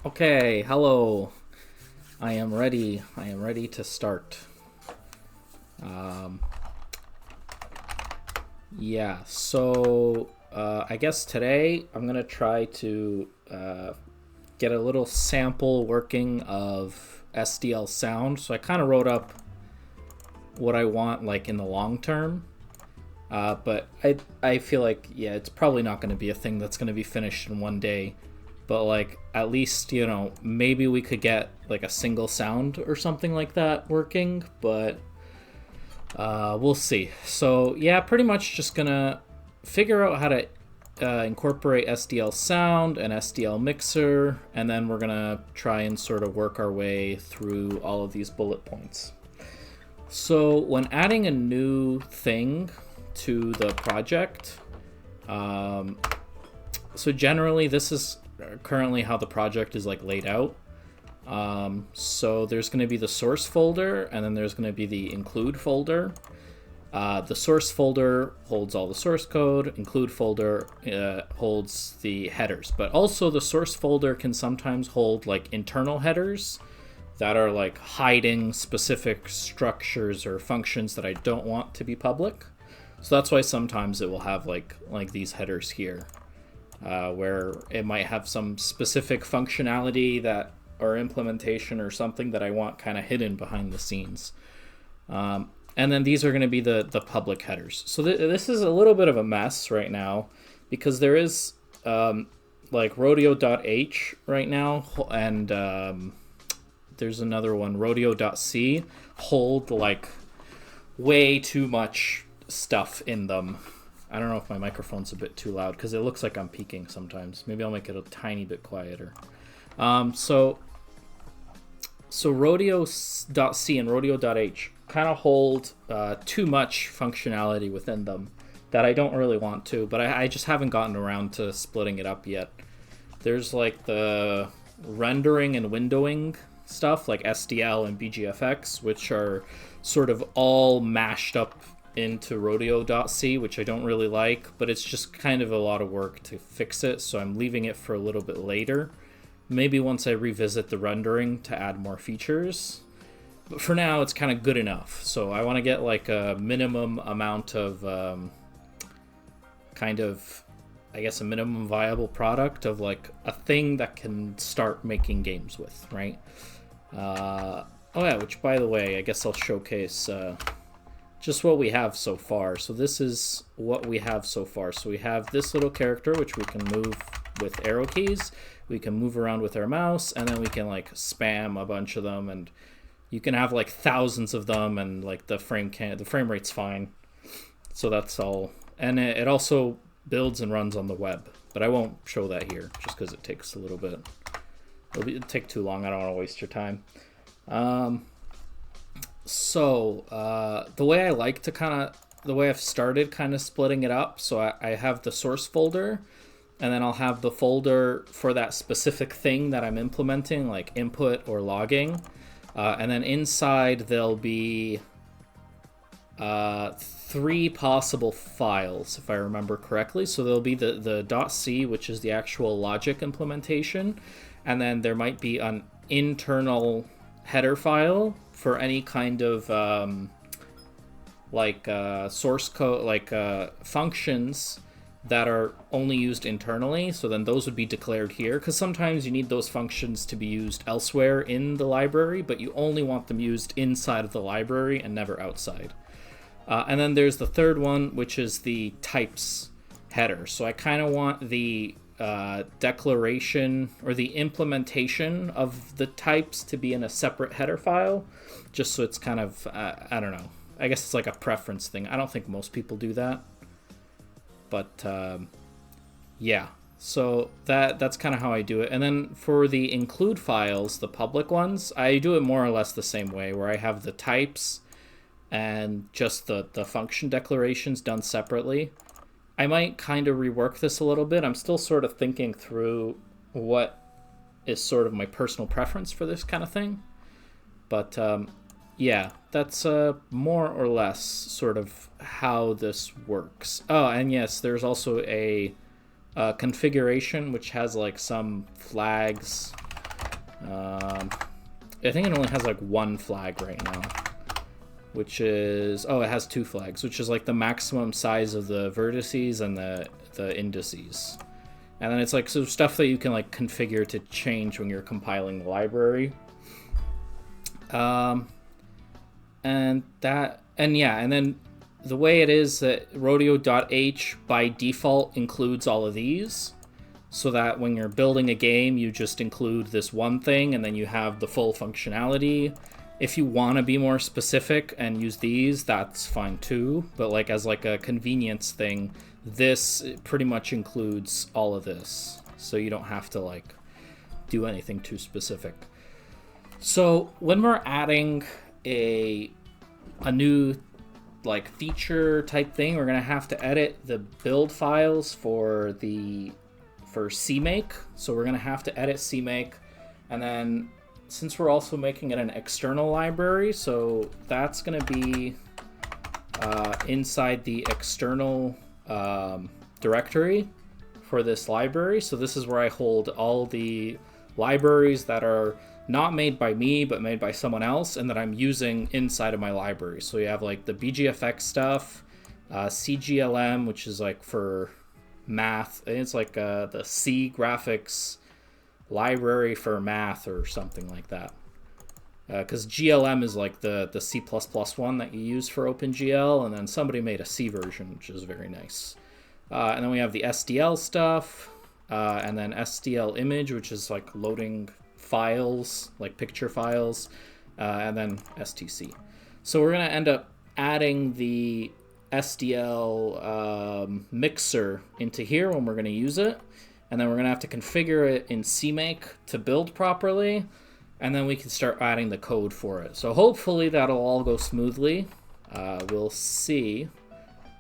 Okay, hello. I am ready. I am ready to start. Um, yeah, so I guess today I'm going to try to get a little sample working of SDL sound. So I kind of wrote up what I want like in the long term. But I feel like, yeah, it's probably not going to be a thing that's going to be finished in one day. But like at least maybe we could get like a single sound or something like that working, but we'll see. So yeah, pretty much just gonna figure out how to incorporate SDL sound and SDL mixer, and then we're gonna try and sort of work our way through all of these bullet points. So when adding a new thing to the project, so generally this is currently how the project is like laid out. So there's going to be the source folder, and then there's going to be the include folder. The source folder holds all the source code. Include folder holds the headers, but also the source folder can sometimes hold like internal headers that are like hiding specific structures or functions that I don't want to be public. So that's why sometimes it will have like these headers here, where it might have some specific functionality that or implementation or something that I want kind of hidden behind the scenes. And then these are going to be the public headers. So this is a little bit of a mess right now because there is like rodeo.h right now, and there's another one, rodeo.c, hold like way too much stuff in them. I don't know if my microphone's a bit too loud because it looks like I'm peaking sometimes. Maybe I'll make it a tiny bit quieter. So rodeo.c and rodeo.h kind of hold too much functionality within them that I don't really want to, but I just haven't gotten around to splitting it up yet. There's like the rendering and windowing stuff like SDL and BGFX, which are sort of all mashed up into rodeo.c, which I don't really like, but it's just kind of a lot of work to fix it, so I'm leaving it for a little bit later. Maybe once I revisit the rendering to add more features. But for now, it's kind of good enough. So I want to get like a minimum amount of I guess, a minimum viable product of like a thing that can start making games with, right? Oh yeah, which by the way, I guess I'll showcase just what we have so far. So this is what we have so far. So we have this little character, which we can move with arrow keys. We can move around with our mouse, and then we can like spam a bunch of them, and you can have like thousands of them, and like the frame rate's fine. So that's all. And it also builds and runs on the web, but I won't show that here just because it takes a little bit. It'll take too long. I don't want to waste your time. So the way I like to the way I've started kind of splitting it up, so I have the source folder, and then I'll have the folder for that specific thing that I'm implementing, like input or logging. And then inside there'll be 3 possible files, if I remember correctly. So there'll be the .c, which is the actual logic implementation, and then there might be an internal header file for any kind of source code, functions that are only used internally. So then those would be declared here, because sometimes you need those functions to be used elsewhere in the library, but you only want them used inside of the library and never outside. And then there's the third one, which is the types header. So I kind of want the declaration or the implementation of the types to be in a separate header file, just so it's kind of, I don't know. I guess it's like a preference thing. I don't think most people do that. But yeah, so that's kind of how I do it. And then for the include files, the public ones, I do it more or less the same way, where I have the types and just the function declarations done separately. I might kind of rework this a little bit. I'm still sort of thinking through what is sort of my personal preference for this kind of thing. But yeah, that's more or less sort of how this works. Oh, and yes, there's also a configuration which has like some flags I think it only has like one flag right now, which is, oh, it has two flags, which is like the maximum size of the vertices and the indices. And then it's like some stuff that you can like configure to change when you're compiling the library. And then the way it is that rodeo.h by default includes all of these, so that when you're building a game, you just include this one thing and then you have the full functionality. If you want to be more specific and use these, that's fine too. But like as like a convenience thing, this pretty much includes all of this. So you don't have to like do anything too specific. So when we're adding a new like feature type thing, we're gonna have to edit the build files for CMake. So we're gonna have to edit CMake, and then since we're also making it an external library, so that's gonna be inside the external directory for this library. So this is where I hold all the libraries that are not made by me but made by someone else and that I'm using inside of my library. So you have like the BGFX stuff, CGLM, which is like for math. It's like the C graphics library for math or something like that, because GLM is like the C++ one that you use for OpenGL, and then somebody made a C version, which is very nice. And then we have the SDL stuff, and then SDL image, which is like loading files, like picture files, and then STC. So we're going to end up adding the SDL mixer into here when we're going to use it, and then we're going to have to configure it in CMake to build properly, and then we can start adding the code for it. So hopefully that'll all go smoothly. We'll see.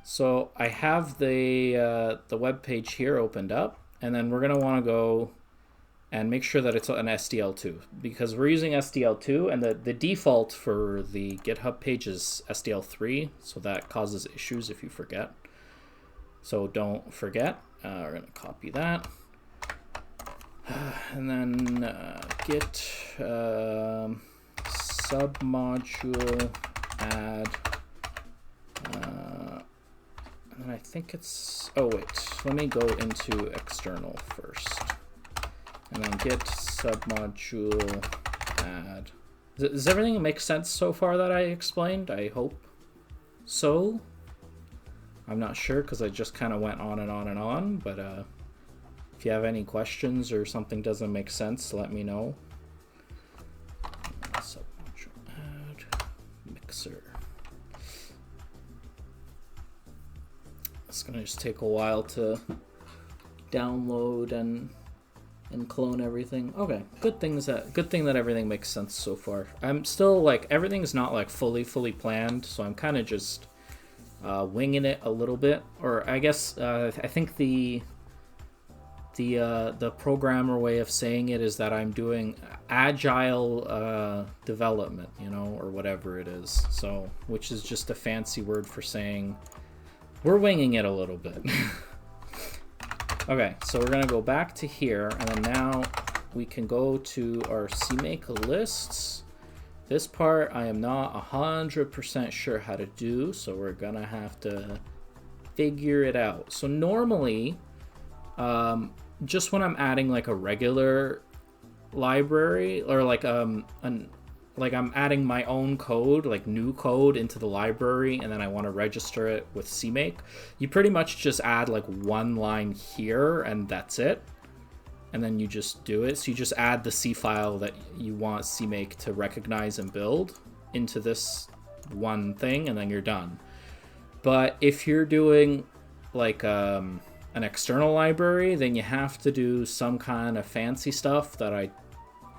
So I have the web page here opened up, and then we're going to want to go and make sure that it's an SDL2, because we're using SDL2, and the default for the GitHub page is SDL3, so that causes issues if you forget. So don't forget. We're going to copy that. And then git submodule add. And then I think it's, oh wait, let me go into external first. And then git submodule add. Does everything make sense so far that I explained? I hope so. I'm not sure because I just kind of went on and on and on, but if you have any questions or something doesn't make sense, let me know. Submodule add mixer. It's gonna just take a while to download and clone everything. Okay, good thing that everything makes sense so far. I'm still like, everything's not like fully planned, so I'm kind of just winging it a little bit. Or I guess I think the programmer way of saying it is that I'm doing agile development, you know, or whatever it is. So, which is just a fancy word for saying we're winging it a little bit. Okay, so we're gonna go back to here, and then now we can go to our CMake lists. This part I am not 100% sure how to do, so we're gonna have to figure it out. So normally, just when I'm adding like a regular library, or like I'm adding my own code, like new code into the library, and then I want to register it with CMake, you pretty much just add like one line here and that's it. And then you just do it. So you just add the C file that you want CMake to recognize and build into this one thing, and then you're done. But if you're doing like an external library, then you have to do some kind of fancy stuff that I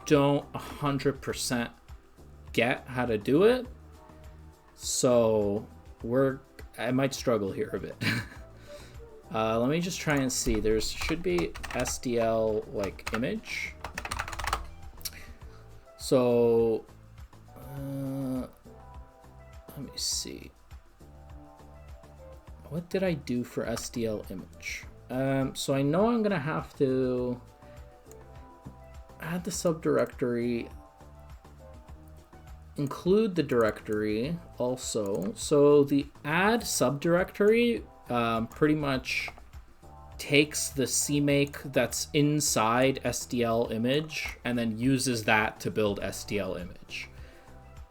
don't 100% get how to do it, so I might struggle here a bit. Let me just try and see. There should be SDL like image. So let me see. What did I do for SDL image? So I know I'm gonna have to. add the subdirectory, include the directory also. So the add subdirectory pretty much takes the CMake that's inside SDL image and then uses that to build SDL image.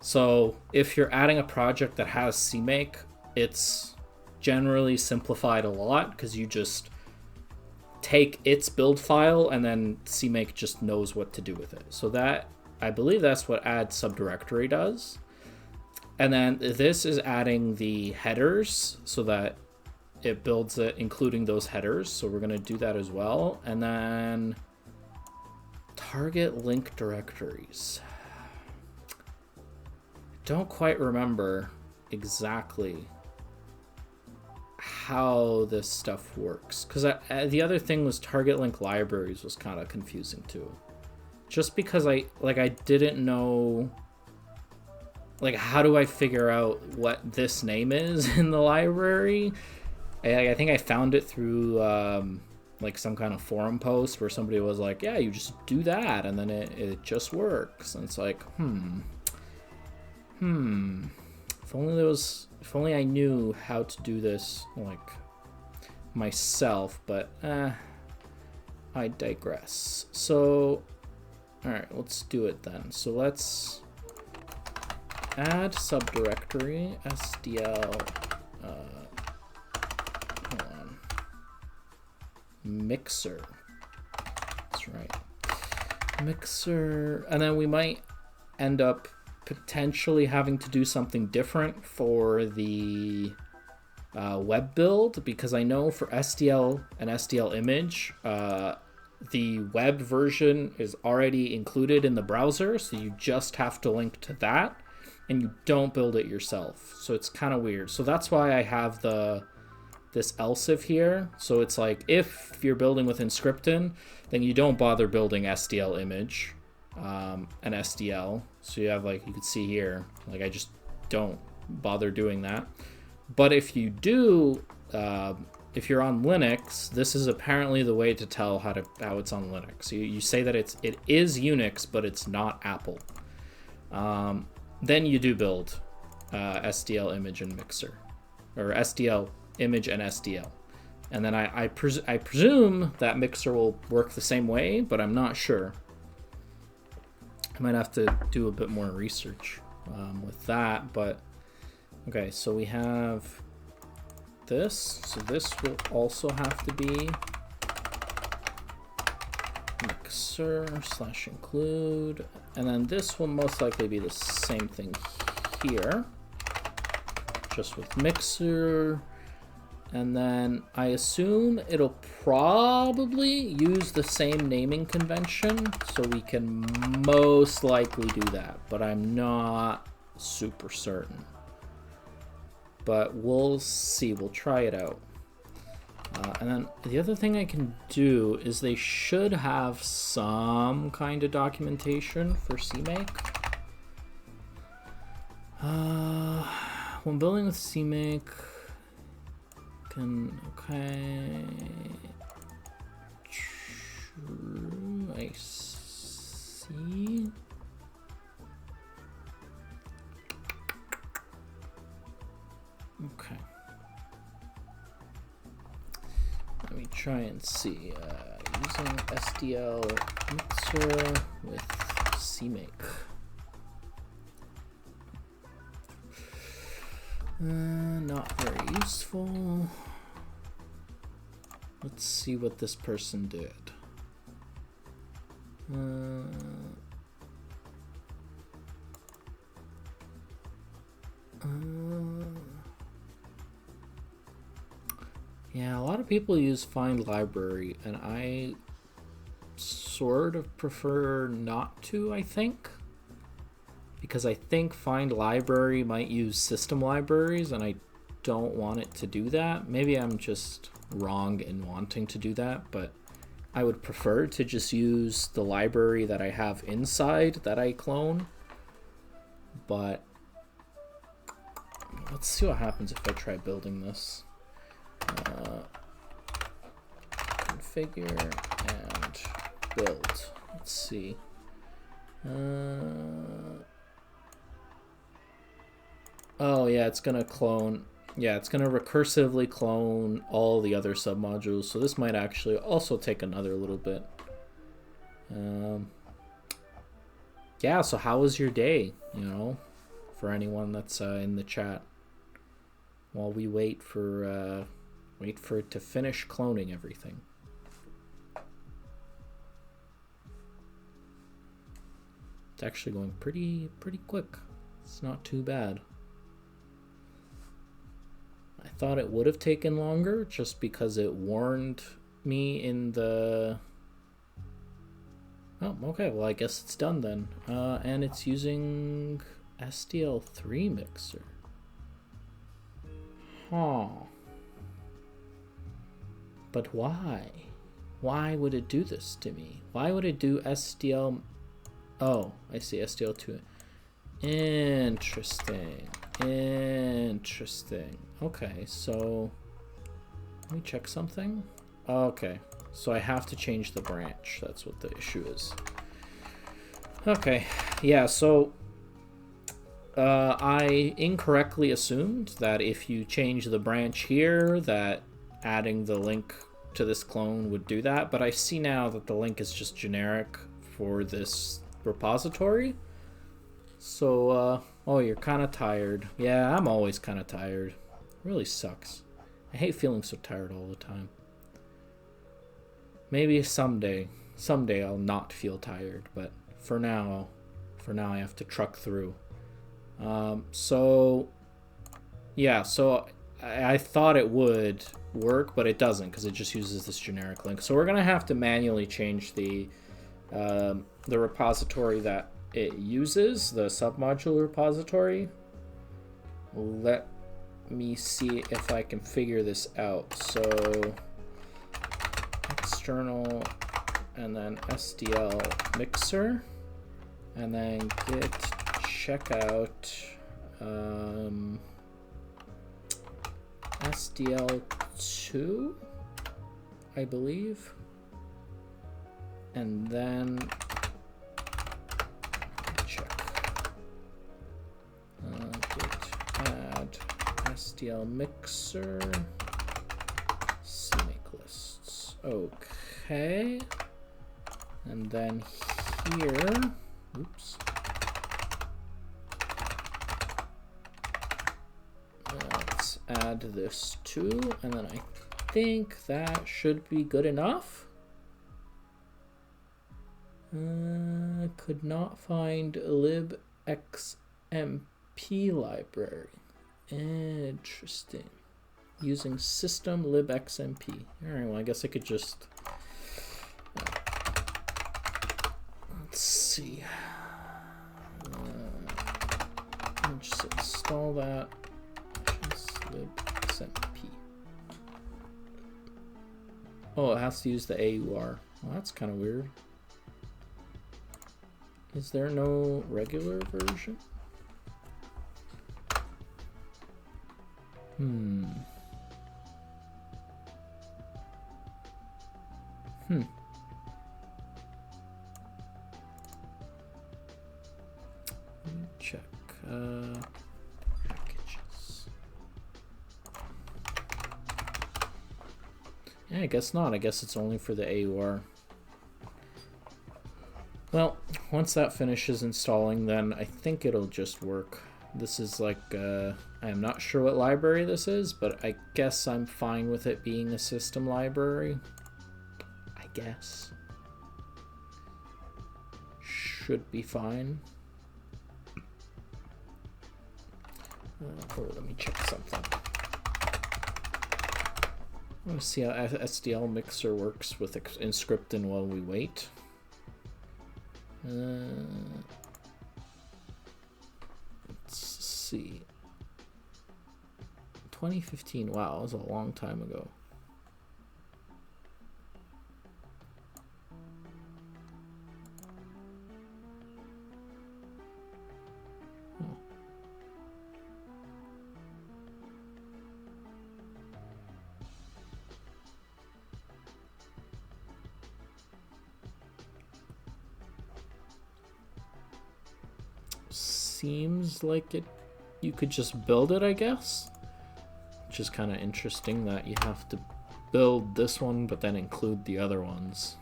So if you're adding a project that has CMake, it's generally simplified a lot because you just take its build file and then CMake just knows what to do with it. So that, I believe that's what add subdirectory does. And then this is adding the headers so that it builds it including those headers. So we're going to do that as well. And then target link directories. Don't quite remember exactly how this stuff works, because the other thing was target link libraries was kind of confusing too, just because I didn't know, like, how do I figure out what this name is in the library. I think I found it through like some kind of forum post where somebody was like, yeah, you just do that and then it just works. And it's like, if only I knew how to do this like myself, but I digress. So all right, let's do it then. So let's add subdirectory SDL hold on, mixer. That's right, mixer. And then we might end up potentially having to do something different for the web build, because I know for SDL and SDL image, the web version is already included in the browser, so you just have to link to that and you don't build it yourself. So it's kind of weird. So that's why I have this else if here. So it's like, if you're building with Inscripton, then you don't bother building SDL image and SDL. So you have, like, you can see here, like, I just don't bother doing that. But if you do, if you're on Linux, this is apparently the way to tell how it's on Linux. You say that it is Unix, but it's not Apple. Then you do build SDL image and mixer, or SDL image and SDL. And then I presume that mixer will work the same way, but I'm not sure. I might have to do a bit more research with that, but okay, so we have this. So this will also have to be mixer/include, and then this will most likely be the same thing here, just with mixer. And then I assume it'll probably use the same naming convention, so we can most likely do that, but I'm not super certain. But we'll see, we'll try it out. And then the other thing I can do is they should have some kind of documentation for CMake. When building with CMake, okay, true, I see. Okay. Let me try and see. Using SDL mixer with CMake. Not very useful. Let's see what this person did. Yeah, a lot of people use find library, and I sort of prefer not to, I think. Because I think find library might use system libraries, and I don't want it to do that. Maybe I'm just wrong in wanting to do that, but I would prefer to just use the library that I have inside that I clone. But let's see what happens if I try building this. Configure and build. Let's see. Oh yeah, it's gonna clone. Yeah, it's gonna recursively clone all the other submodules. So this might actually also take another little bit. Yeah. So how was your day? You know, for anyone that's in the chat, while we wait for it to finish cloning everything. It's actually going pretty quick. It's not too bad. I thought it would have taken longer just because it warned me in the... Oh, okay, well I guess it's done then. And it's using SDL 3 mixer. Huh. But why? Why would it do this to me? Why would it do SDL... Oh, I see, SDL 2. Interesting. Interesting. Okay, so let me check something. Okay, so I have to change the branch. That's what the issue is. Okay, yeah, so I incorrectly assumed that if you change the branch here, that adding the link to this clone would do that, but I see now that the link is just generic for this repository. So, oh, you're kind of tired. Yeah, I'm always kind of tired. It really sucks. I hate feeling so tired all the time. Maybe someday I'll not feel tired, but for now I have to truck through. So, yeah, so I thought it would work, but it doesn't because it just uses this generic link. So we're gonna have to manually change the repository that it uses, the submodule repository. Let me see if I can figure this out. So external and then SDL mixer and then git checkout SDL2, I believe, and then git add SDL mixer CMake lists. Okay, and then here, oops. Let's add this too, and then I think that should be good enough. Could not find libxmp library. Interesting. Using system libxmp. Alright, well I guess I could just... let's see. I'll just install that. Just libxmp. Oh, it has to use the AUR. Well, that's kind of weird. Is there no regular version? Let me check. Packages. Yeah, I guess not. I guess it's only for the AUR. Well, once that finishes installing, then I think it'll just work. This is like, I'm not sure what library this is, but I guess I'm fine with it being a system library. I guess. Should be fine. Oh, let me check something. I want to see how SDL mixer works with Inscriptin while we wait. Let's see. 2015. Wow, that was a long time ago. seems like you could just build it, I guess. Which is kind of interesting that you have to build this one but then include the other ones.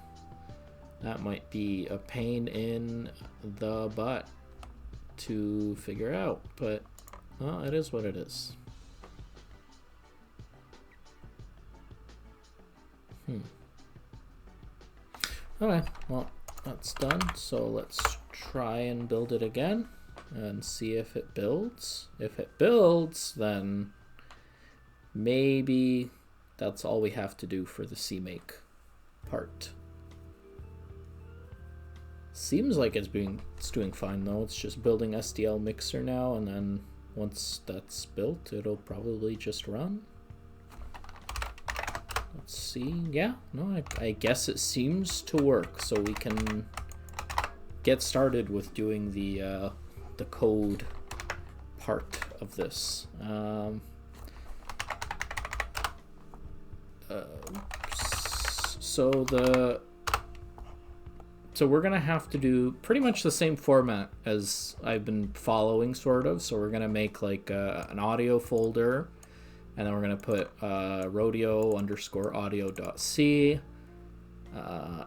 That might be a pain in the butt to figure out, but well, it is what it is. Okay, well, that's done. So let's try and build it again and see if it builds. If it builds, then maybe that's all we have to do for the CMake part. Seems like it's doing fine though. It's just building SDL mixer now, and then once that's built, it'll probably just run. Let's see. Yeah, no, I guess it seems to work, so we can get started with doing the code part of this. So we're gonna have to do pretty much the same format as I've been following, sort of. So we're gonna make like an audio folder, and then we're gonna put rodeo_audio.c,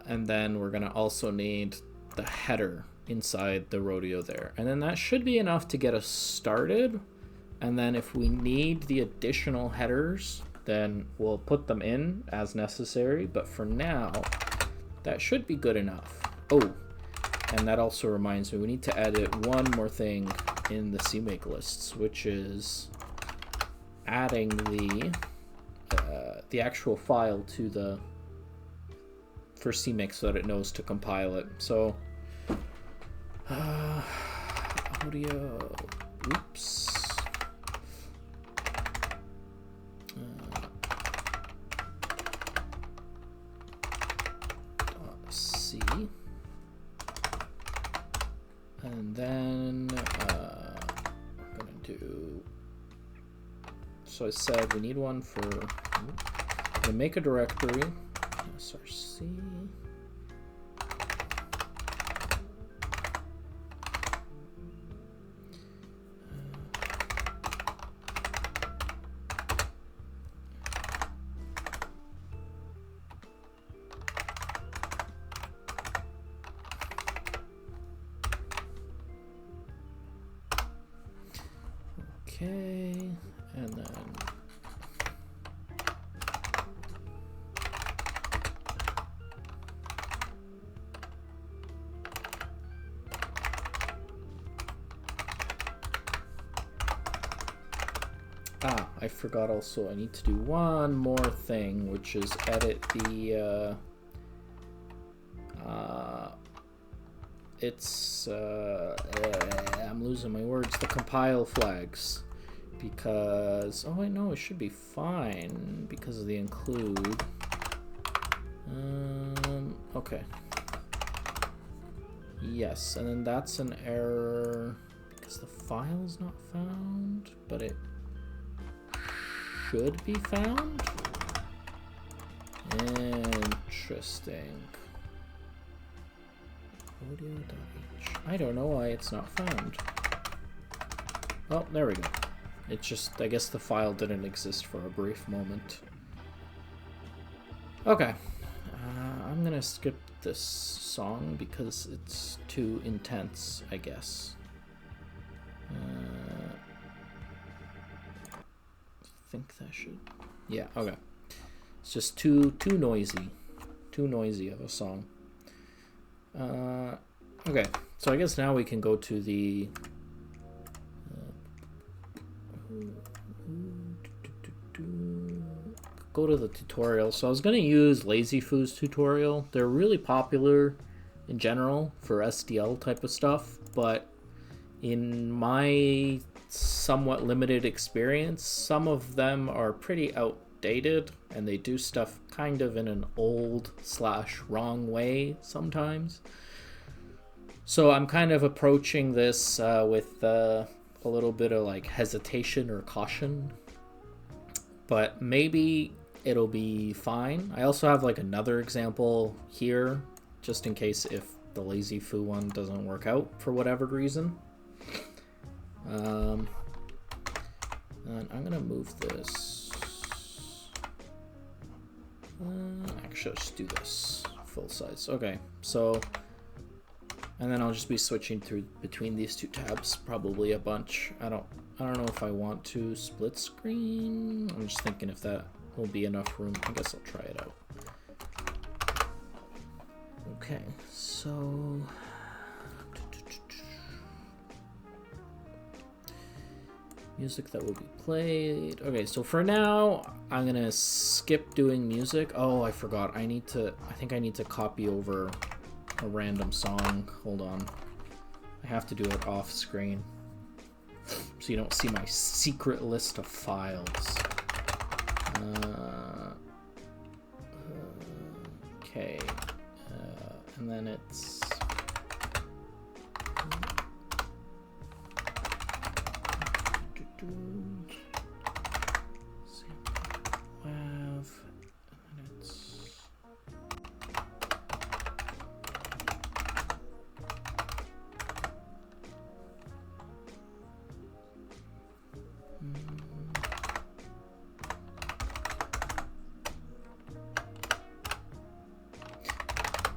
and then we're gonna also need the header inside the rodeo there, and then that should be enough to get us started. And then if we need the additional headers, then we'll put them in as necessary, but for now that should be good enough. Oh, and that also reminds me, we need to edit one more thing in the CMake lists, which is adding the actual file to for CMake so that it knows to compile it. So audio, oops. C. And then we're gonna do, so I said we need one for, I'm gonna make a directory, src, okay, and then I forgot also, I need to do one more thing, which is edit the I'm losing my words, the compile flags, because, oh wait, no, it should be fine because of the include. Okay. Yes, and then that's an error because the file's not found, but it should be found. Interesting. Audio.h. I don't know why it's not found. Oh, there we go. It's just, I guess the file didn't exist for a brief moment. Okay. I'm gonna skip this song because it's too intense, I guess. I think that should... Yeah, okay. It's just too noisy. Too noisy of a song. Okay, so I guess now we can go to the tutorial. So I was going to use LazyFoo's tutorial. They're really popular in general for SDL type of stuff, but in my somewhat limited experience, some of them are pretty outdated and they do stuff kind of in an old/wrong way sometimes. So I'm kind of approaching this with a little bit of like hesitation or caution, but maybe it'll be fine. I also have like another example here just in case if the LazyFoo one doesn't work out for whatever reason. And I'm gonna move this. Actually, I'll just do this full size. Okay, so, and then I'll just be switching through between these two tabs probably a bunch. I don't know if I want to split screen. I'm just thinking if that will be enough room. I guess I'll try it out. Okay, so music that will be played. Okay, so for now, I'm gonna skip doing music. Oh, I forgot. I think I need to copy over a random song. Hold on. I have to do it off screen so you don't see my secret list of files. Okay. And then it's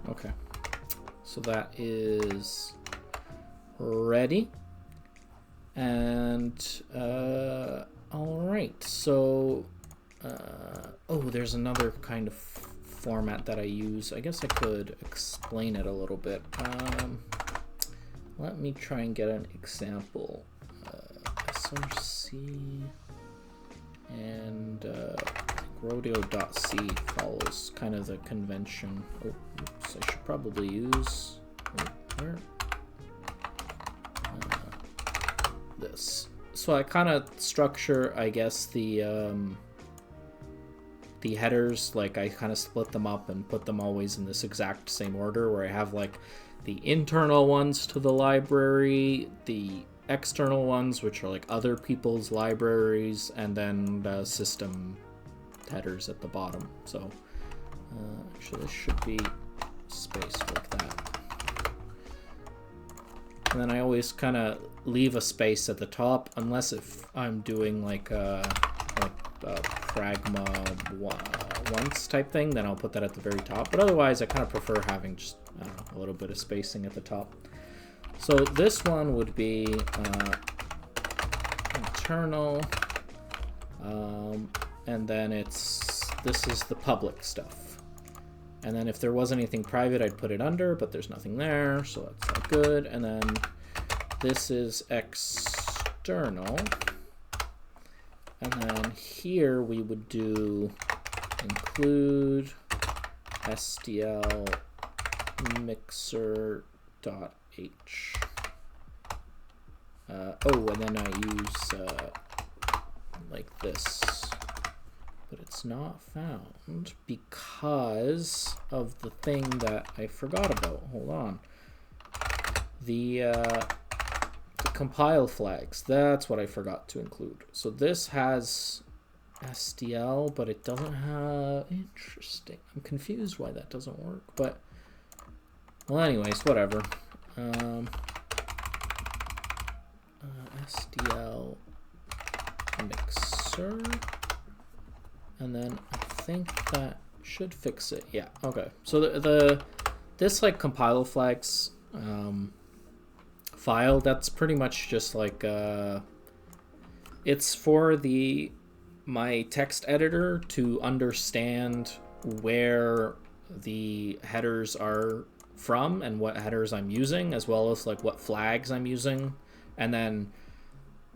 okay, so that is ready. And all right, so oh, there's another kind of format that I use. I guess I could explain it a little bit. Let me try and get an example. src and rodeo.c follows kind of the convention. Oh, oops, I should probably use where? This. So I kind of structure, I guess, the headers, like I kind of split them up and put them always in this exact same order, where I have like the internal ones to the library, the external ones, which are like other people's libraries, and then the system headers at the bottom. So actually this should be spaced like that. And then I always kind of leave a space at the top, unless if I'm doing like a pragma once type thing, then I'll put that at the very top. But otherwise, I kind of prefer having just, I don't know, a little bit of spacing at the top. So this one would be internal, and then this is the public stuff. And then if there was anything private, I'd put it under, but there's nothing there, so that's not good. And then this is external. And then here we would do include SDL mixer.h. Oh, and then I use like this, but it's not found because of the thing that I forgot about. Hold on. The compile flags, that's what I forgot to include. So this has SDL, but it doesn't have, interesting. I'm confused why that doesn't work, but well, anyways, whatever. SDL mixer, and then I think that should fix it. Yeah, okay. So this like compile flags file, that's pretty much just like it's for my text editor to understand where the headers are from and what headers I'm using, as well as like what flags I'm using. And then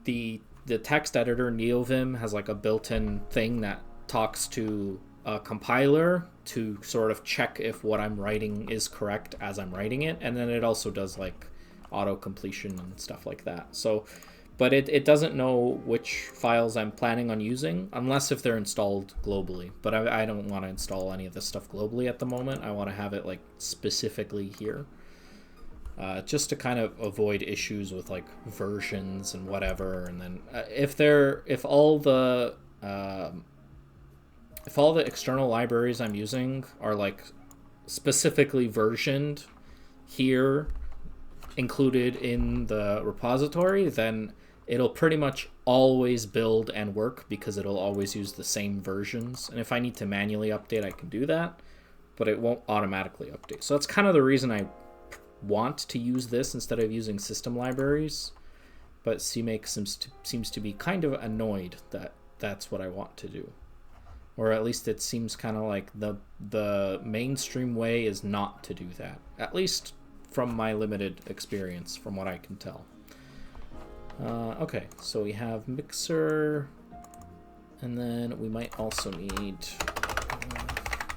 the text editor, NeoVim, has like a built-in thing that talks to a compiler to sort of check if what I'm writing is correct as I'm writing it. And then it also does like auto completion and stuff like that. So, but it doesn't know which files I'm planning on using, unless if they're installed globally. But I don't want to install any of this stuff globally at the moment. I want to have it like specifically here, just to kind of avoid issues with like versions and whatever. And then if all the external libraries I'm using are like specifically versioned here, included in the repository, then it'll pretty much always build and work because it'll always use the same versions. And if I need to manually update, I can do that, but it won't automatically update. So that's kind of the reason I want to use this instead of using system libraries. But CMake seems to be kind of annoyed that that's what I want to do. Or at least it seems kind of like the mainstream way is not to do that. At least from my limited experience, from what I can tell. Okay, so we have mixer, and then we might also need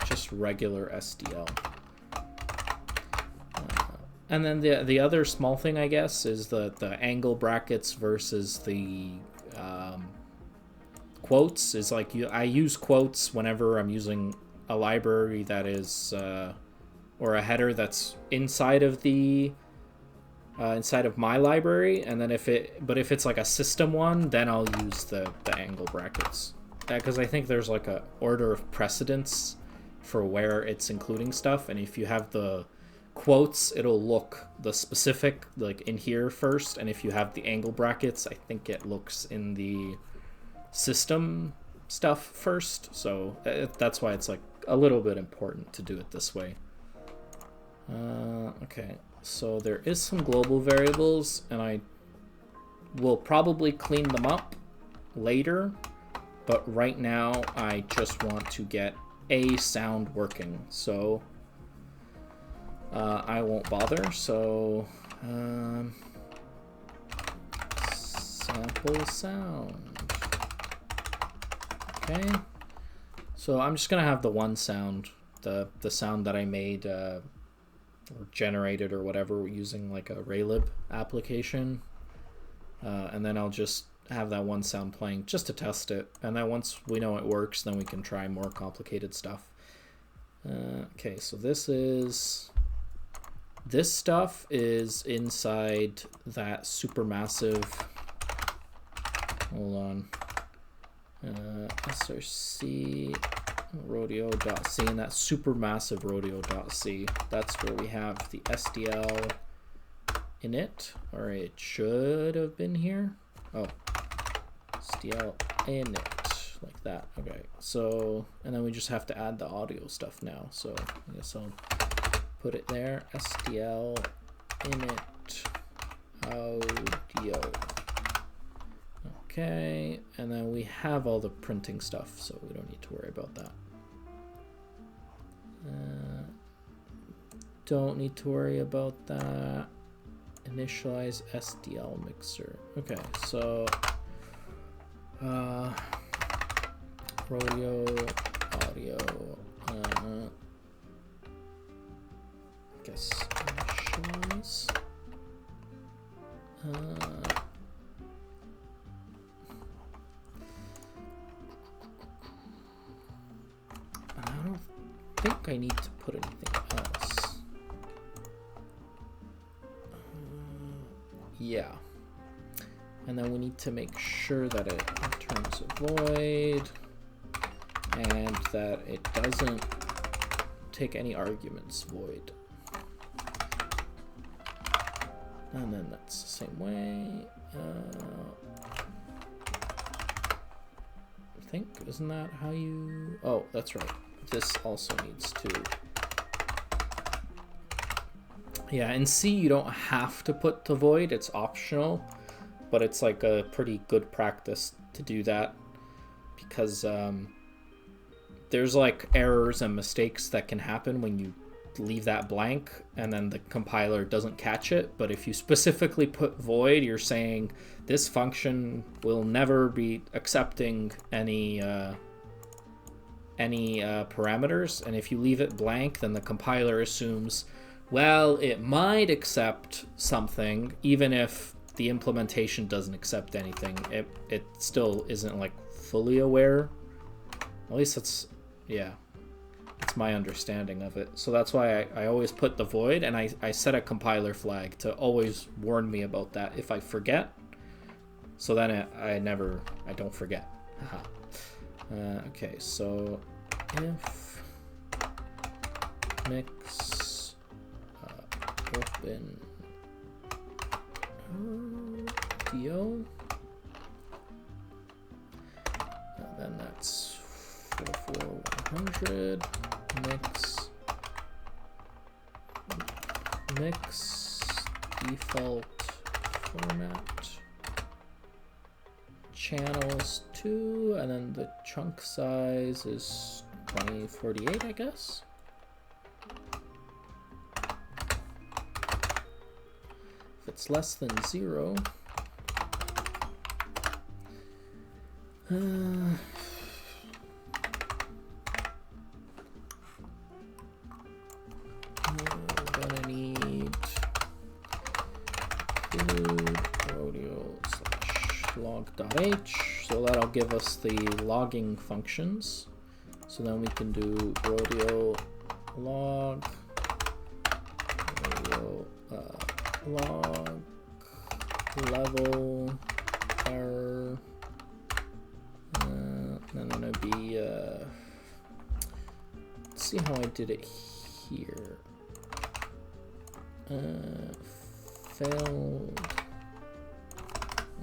just regular SDL. And then the other small thing, I guess, is the angle brackets versus the quotes. Is like I use quotes whenever I'm using a library that is or a header that's inside of the inside of my library, and then if it's like a system one, then I'll use the angle brackets, because I think there's like a order of precedence for where it's including stuff, and if you have the quotes, it'll look the specific like in here first, and if you have the angle brackets, I think it looks in the system stuff first. So that's why it's like a little bit important to do it this way. Okay, so there is some global variables, and I will probably clean them up later, but right now I just want to get a sound working, so I won't bother. So sample sound. Okay, so I'm just gonna have the one sound, the sound that I made or generated or whatever using like a Raylib application, and then I'll just have that one sound playing just to test it, and then once we know it works, then we can try more complicated stuff. Okay, so this stuff is inside that supermassive, hold on, src rodeo.c, and that supermassive rodeo.c, that's where we have the SDL in it, or it should have been here. Oh, SDL in it, like that. Okay, so, and then we just have to add the audio stuff now, so I guess I'll put it there, SDL init audio. Okay, and then we have all the printing stuff, so we don't need to worry about that. Don't need to worry about that. Initialize SDL mixer. Okay, so rodeo audio. I guess initialize. I don't think I need to put anything else. Yeah. And then we need to make sure that it returns a void and that it doesn't take any arguments void. And then that's the same way. I think, isn't that how you... Oh, that's right. This also needs to... Yeah, in C you don't have to put the void, it's optional, but it's like a pretty good practice to do that, because there's like errors and mistakes that can happen when you leave that blank and then the compiler doesn't catch it. But if you specifically put void, you're saying this function will never be accepting any parameters, and if you leave it blank, then the compiler assumes, well, it might accept something even if the implementation doesn't accept anything. It still isn't like fully aware. At least that's, yeah, that's my understanding of it. So that's why I always put the void, and I set a compiler flag to always warn me about that if I forget. So then I don't forget. Haha. Okay, so if mix open audio, 100 mix default format channels 2, and then the chunk size is 2048, I guess. If it's less than 0, we're gonna need rodeo/log.h, so that'll give us the logging functions. So then we can do rodeo log, rodeo log level error, and then it'll be let's see how I did it here. Failed.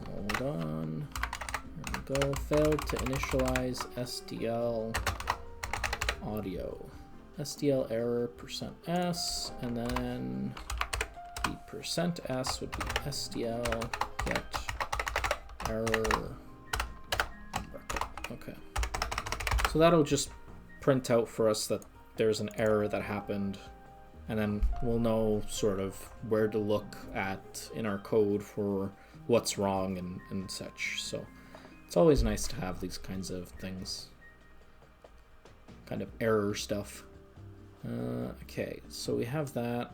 Hold on. There we go. Failed to initialize SDL audio. SDL error %s, and then the %s would be SDL get error. Okay. So that'll just print out for us that there's an error that happened, and then we'll know sort of where to look at in our code for what's wrong and such. So it's always nice to have these kinds of things, kind of error stuff. Okay, so we have that.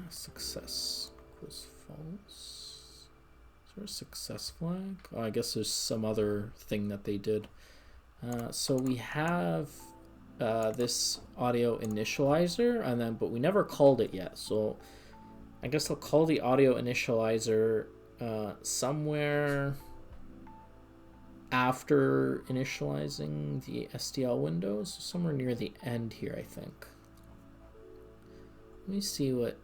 Success equals false. Is there a success flag? Oh, I guess there's some other thing that they did. So we have this audio initializer, and then but we never called it yet. So I guess I'll call the audio initializer somewhere after initializing the SDL windows, somewhere near the end here, I think. Let me see where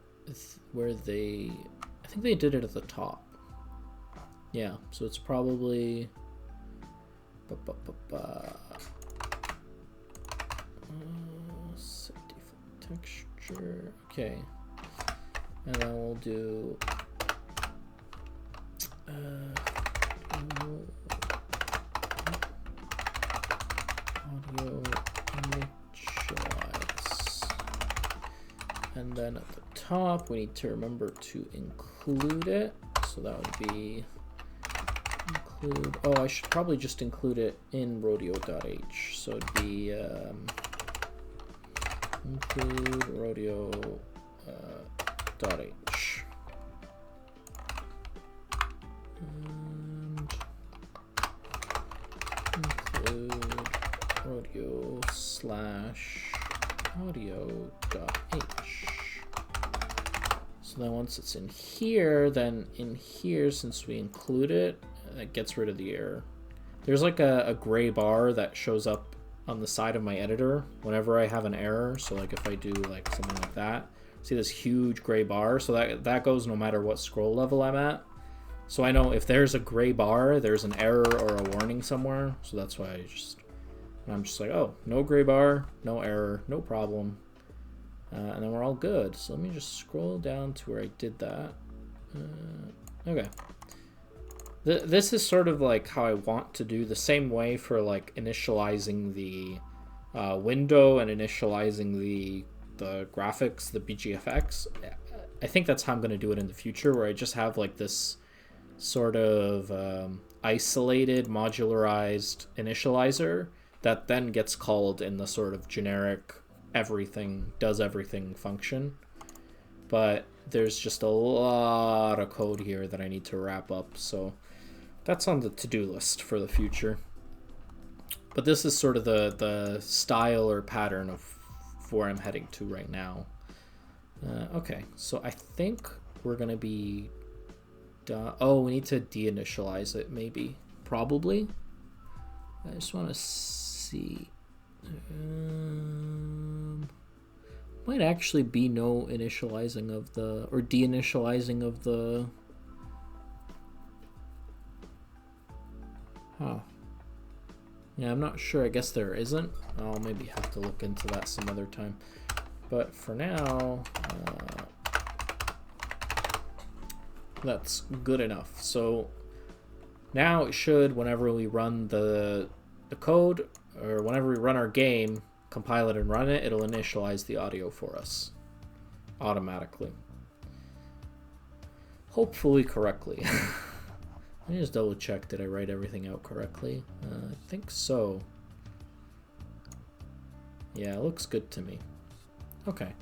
they, I think they did it at the top. Yeah, so it's probably set default texture. Okay, and then we'll do audio initialize, and then at the top we need to remember to include it. So that would be include. Oh, I should probably just include it in rodeo.h. So it'd be include rodeo .h. And include rodeo /audio.h. So then once it's in here, then in here, since we include it, it gets rid of the error. There's like a gray bar that shows up on the side of my editor whenever I have an error. So like if I do like something like that, see this huge gray bar? So that goes no matter what scroll level I'm at. So I know if there's a gray bar, there's an error or a warning somewhere. So that's why I'm just like, oh, no gray bar, no error, no problem. And then we're all good. So let me just scroll down to where I did that. Okay. This is sort of like how I want to do the same way for like initializing the window and initializing the graphics, the BGFX. I think that's how I'm going to do it in the future, where I just have like this sort of isolated, modularized initializer that then gets called in the sort of generic everything does everything function. But there's just a lot of code here that I need to wrap up, so that's on the to-do list for the future. But this is sort of the style or pattern of where I'm heading to right now. Okay, so I think we're gonna be done. Oh, we need to deinitialize it, maybe, probably. I just want to see. Might actually be no initializing of the, or deinitializing of the. Huh. Yeah, I'm not sure. I guess there isn't. I'll maybe have to look into that some other time. But for now, that's good enough. So now it should, whenever we run the code, or whenever we run our game, compile it and run it, it'll initialize the audio for us automatically. Hopefully correctly. Let me just double check, did I write everything out correctly? I think so. Yeah, it looks good to me. Okay.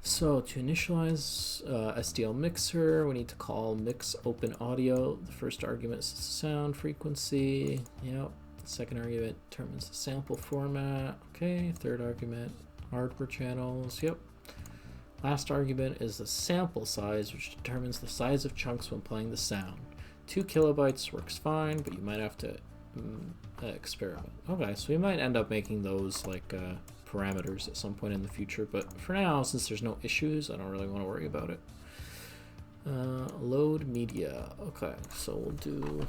So to initialize SDL mixer, we need to call mix open audio. The first argument is sound frequency. Yep. The second argument determines the sample format. Okay. Third argument, hardware channels. Yep. Last argument is the sample size, which determines the size of chunks when playing the sound. 2 kilobytes works fine, but you might have to experiment. Okay, so we might end up making those like parameters at some point in the future, but for now, since there's no issues, I don't really want to worry about it. Load media. Okay, so we'll do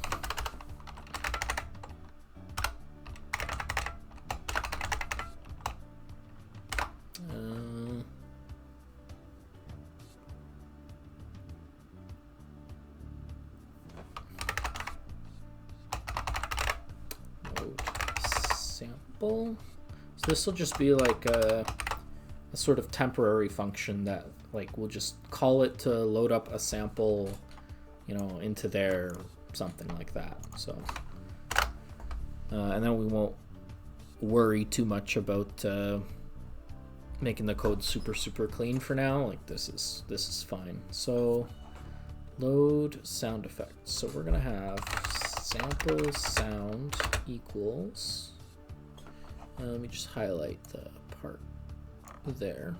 load sample. So this will just be like a sort of temporary function that like we'll just call it to load up a sample, you know, into there, something like that. So and then we won't worry too much about making the code super clean for now. Like this is fine. So load sound effects. So we're gonna have sample sound equals. Let me just highlight the part there.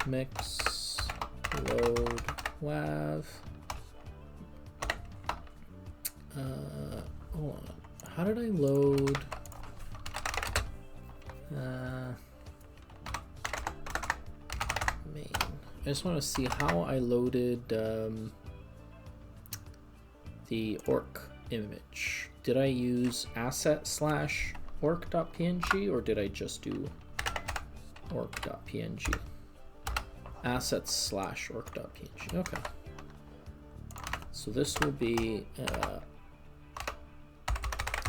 Mix load WAV. Hold on. How did I load? Main. I just want to see how I loaded the orc image. Did I use asset/orc.png or did I just do orc.png? Assets/orc.png. Okay. So this will be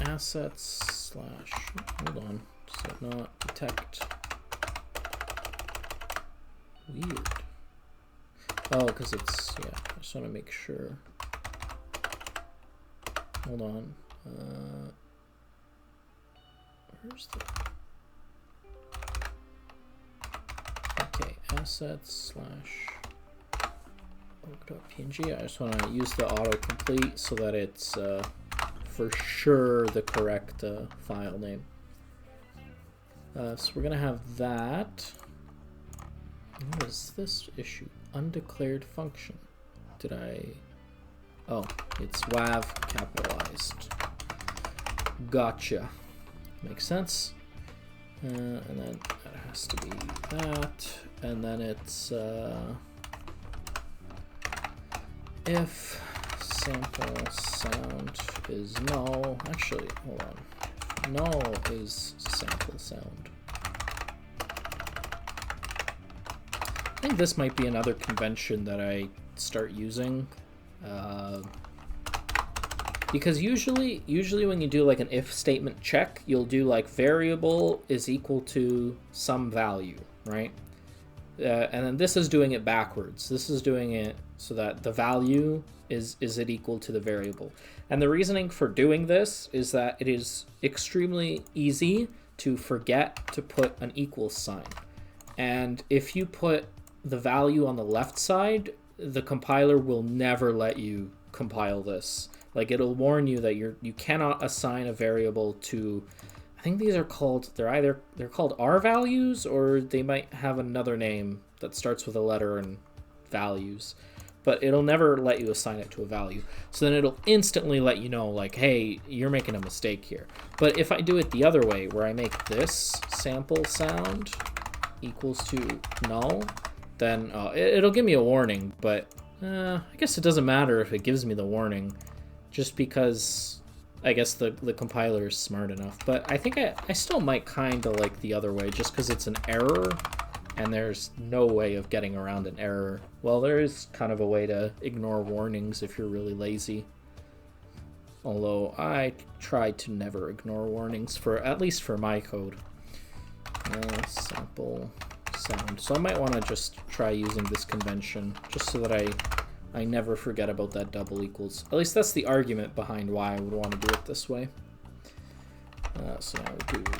assets/ hold on, so not detect. Weird. Oh, because it's, yeah, I just want to make sure. Hold on. Where's the... Okay, assets/org.png. I just want to use the autocomplete so that it's for sure the correct file name. So we're going to have that. What is this issue? Undeclared function. Did I... Oh, it's WAV capitalized. Gotcha. Makes sense. And then that has to be that. And then it's if sample sound is null. Actually, hold on. Null is sample sound. I think this might be another convention that I start using. Because usually when you do like an if statement check, you'll do like variable is equal to some value, right? And then this is doing it backwards. This is doing it so that the value is it equal to the variable. And the reasoning for doing this is that it is extremely easy to forget to put an equal sign. And if you put the value on the left side, the compiler will never let you compile this. Like it'll warn you that you cannot assign a variable to, I think these are called, they're called R values, or they might have another name that starts with a letter and values, but it'll never let you assign it to a value. So then it'll instantly let you know like, hey, you're making a mistake here. But if I do it the other way, where I make this sample sound equals to null, then it'll give me a warning, but I guess it doesn't matter if it gives me the warning, just because I guess the compiler is smart enough, but I think I still might kind of like the other way, just because it's an error, and there's no way of getting around an error. Well, there is kind of a way to ignore warnings if you're really lazy. Although I try to never ignore warnings, at least for my code. Sample sound. So I might want to just try using this convention, just so that I never forget about that double equals. At least that's the argument behind why I would want to do it this way. So now we'll do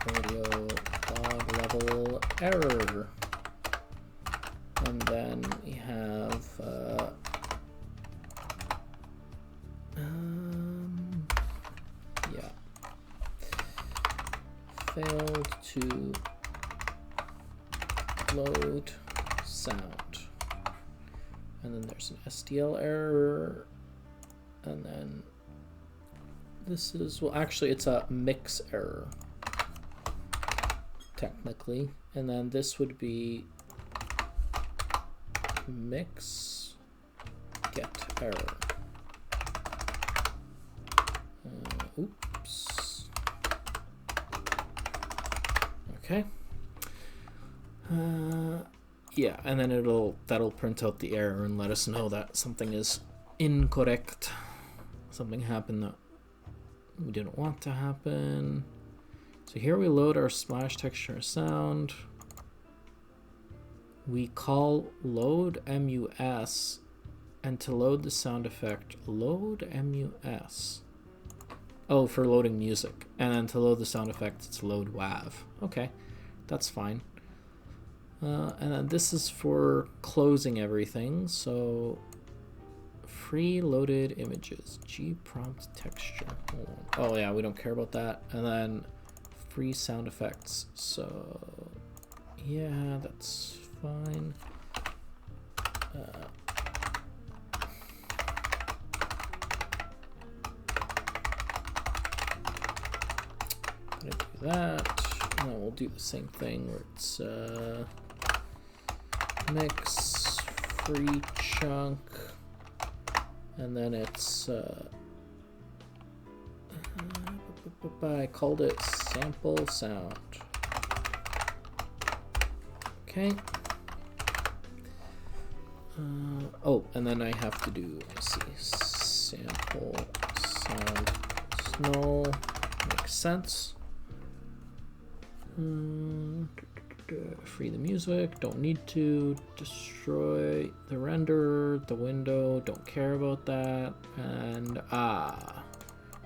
audio log level error. And then we have yeah, failed to load sound. And then there's an SDL error. And then this is, well, actually it's a mix error, technically. And then this would be mix get error. Oops. Okay. Yeah, and then that'll print out the error and let us know that something is incorrect. Something happened that we didn't want to happen. So here we load our splash texture sound. We call load mus, and to load the sound effect, load mus. Oh, for loading music. And then to load the sound effect, it's load wav. Okay, that's fine. And then this is for closing everything. So free loaded images, gprompt texture. Oh yeah, we don't care about that. And then free sound effects. So yeah, that's fine. Gonna do that, and then we'll do the same thing where it's mix free chunk, and then it's I called it sample sound. Okay. Oh, and then I have to do, let's see, sample sound null. Makes sense. Free the music, don't need to. Destroy the render, the window, don't care about that. And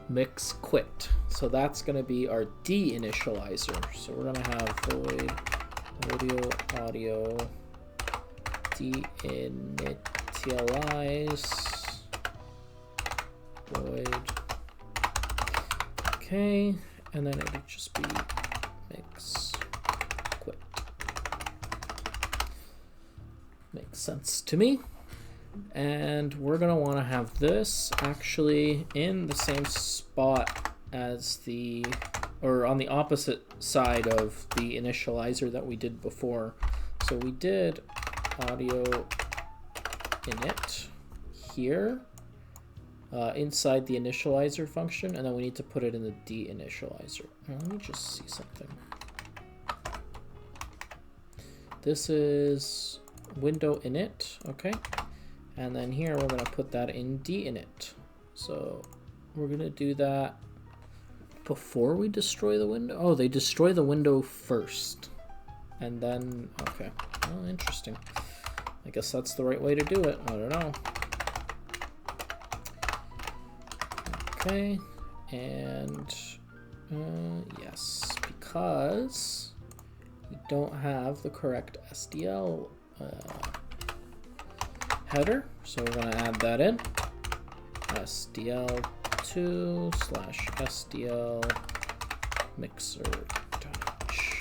mix quit. So that's going to be our deinitializer. So we're going to have void audio deinitialize void. Okay, and then it would just be mix quit. Makes sense to me. And we're gonna want to have this actually in the same spot as the, or on the opposite side of the initializer that we did before. So we did audio init here inside the initializer function, and then we need to put it in the deinitializer. Let me just see something. This is window init, okay? And then here we're going to put that in dinit. So we're going to do that before we destroy the window. Oh, they destroy the window first. And then, okay. Oh, interesting. I guess that's the right way to do it. I don't know. Okay. And yes, because we don't have the correct SDL header, so we're going to add that in. SDL2/SDL mixer touch.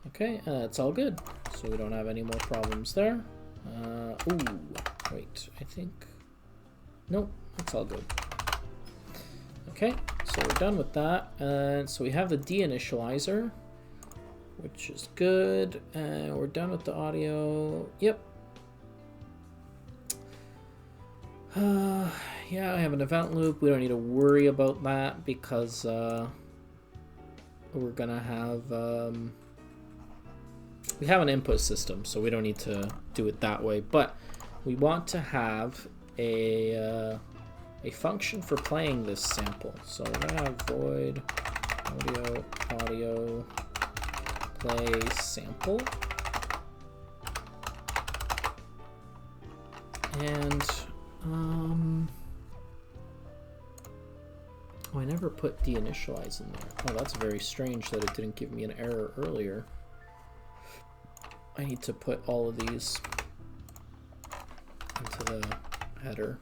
Okay, it's all good. So we don't have any more problems there. Ooh, wait, I think, nope, it's all good. Okay, so we're done with that. And so we have the deinitializer, which is good. And we're done with the audio. Yep. Yeah, I have an event loop. We don't need to worry about that because we're gonna have we have an input system, so we don't need to do it that way. But we want to have a function for playing this sample. So we're gonna have void audio play sample, and oh, I never put deinitialize in there. Oh, that's very strange that it didn't give me an error earlier. I need to put all of these into the header.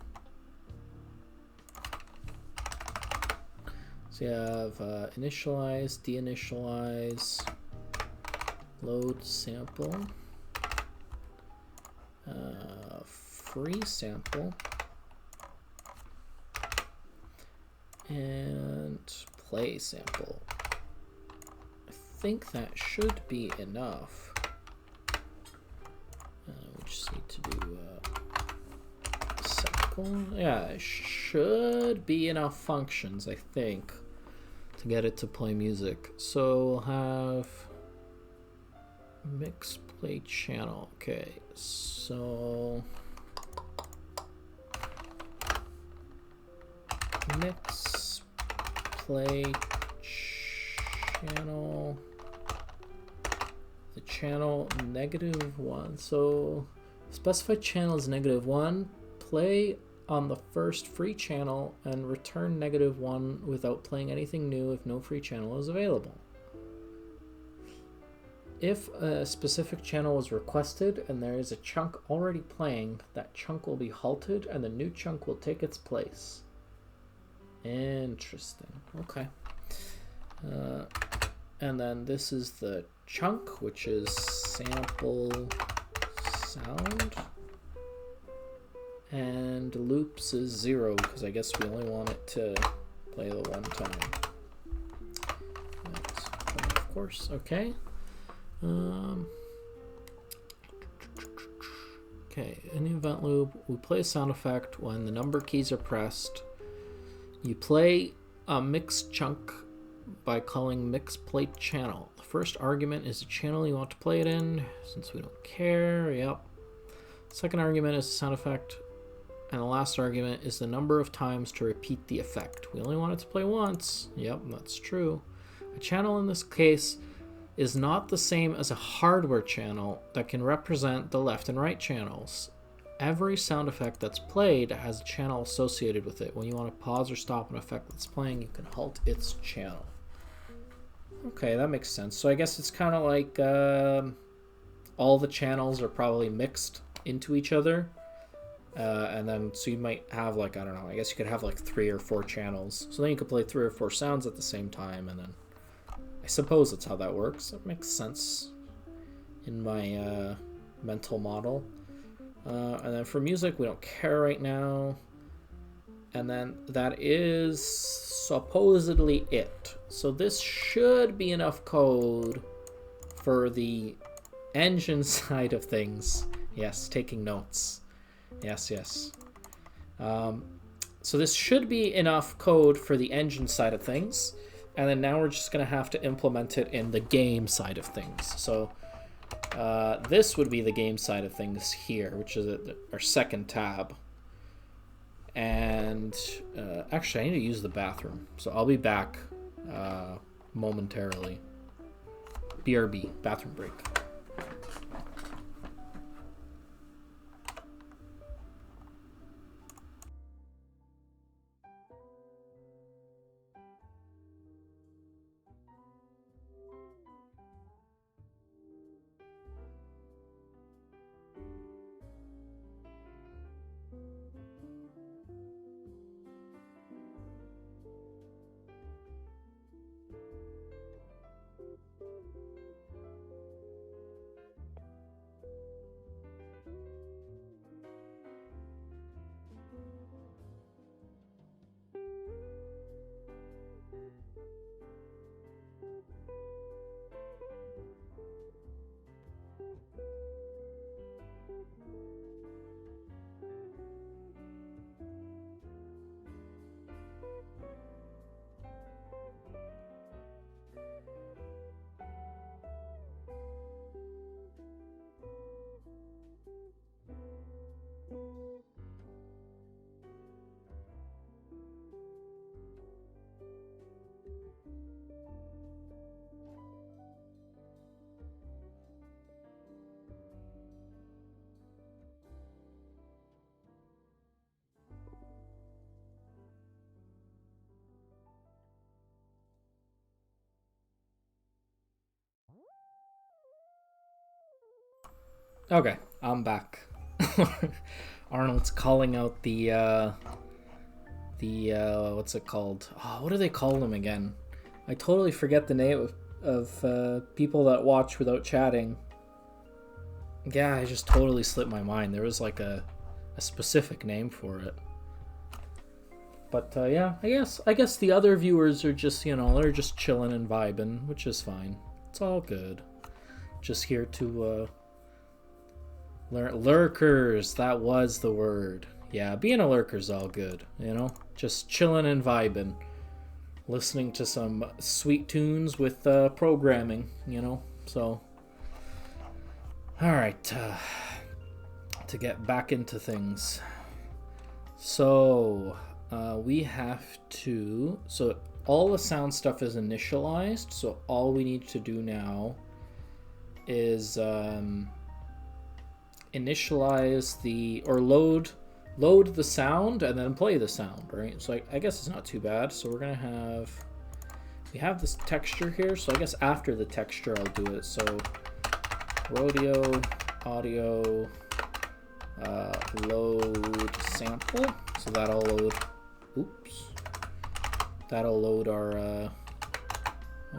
So you have initialize, deinitialize, load sample, free sample, and play sample. I think that should be enough. We just need to do sample. Yeah, it should be enough functions, I think, to get it to play music. So we'll have mix play channel. Okay, so mix play channel, the channel -1. So specified channel is -1. Play on the first free channel and return -1 without playing anything new if no free channel is available. If a specific channel is requested and there is a chunk already playing, that chunk will be halted and the new chunk will take its place. Interesting. Okay. And then this is the chunk, which is sample sound. And loops is 0, because I guess we only want it to play the one time. That's, of course, okay. Okay, in the event loop, we play a sound effect when the number keys are pressed. You play a mix chunk by calling mix play channel. The first argument is the channel you want to play it in, since we don't care. Yep. Second argument is the sound effect. And the last argument is the number of times to repeat the effect. We only want it to play once. Yep, that's true. A channel in this case is not the same as a hardware channel that can represent the left and right channels. Every sound effect that's played has a channel associated with it. When you want to pause or stop an effect that's playing, you can halt its channel. Okay, that makes sense. So I guess it's kind of like all the channels are probably mixed into each other. And then, so you might have like, I don't know, I guess you could have like 3 or 4 channels. So then you could play 3 or 4 sounds at the same time, and then I suppose that's how that works. That makes sense in my mental model. And then for music, we don't care right now. And then that is supposedly it. So this should be enough code for the engine side of things. Yes, taking notes. Yes, yes. So this should be enough code for the engine side of things. And then now we're just going to have to implement it in the game side of things. So this would be the game side of things here, which is our second tab. And actually, I need to use the bathroom. So I'll be back momentarily. BRB, bathroom break. Okay, I'm back. Arnold's calling out the what's it called? Oh, what do they call them again? I totally forget the name of people that watch without chatting. Yeah, I just totally slipped my mind. There was like a specific name for it. But yeah, I guess the other viewers are just, you know, they're just chilling and vibing, which is fine. It's all good. Just here to learn. Lurkers, that was the word. Yeah, being a lurker's all good, you know? Just chilling and vibing. Listening to some sweet tunes with programming, you know? So, alright, to get back into things. So, we have to... So, all the sound stuff is initialized, so all we need to do now is initialize the... or load the sound and then play the sound, right? So I guess it's not too bad. So we're gonna have... We have this texture here, so I guess after the texture I'll do it. So rodeo, audio, load sample. So that'll load... Oops. That'll load our...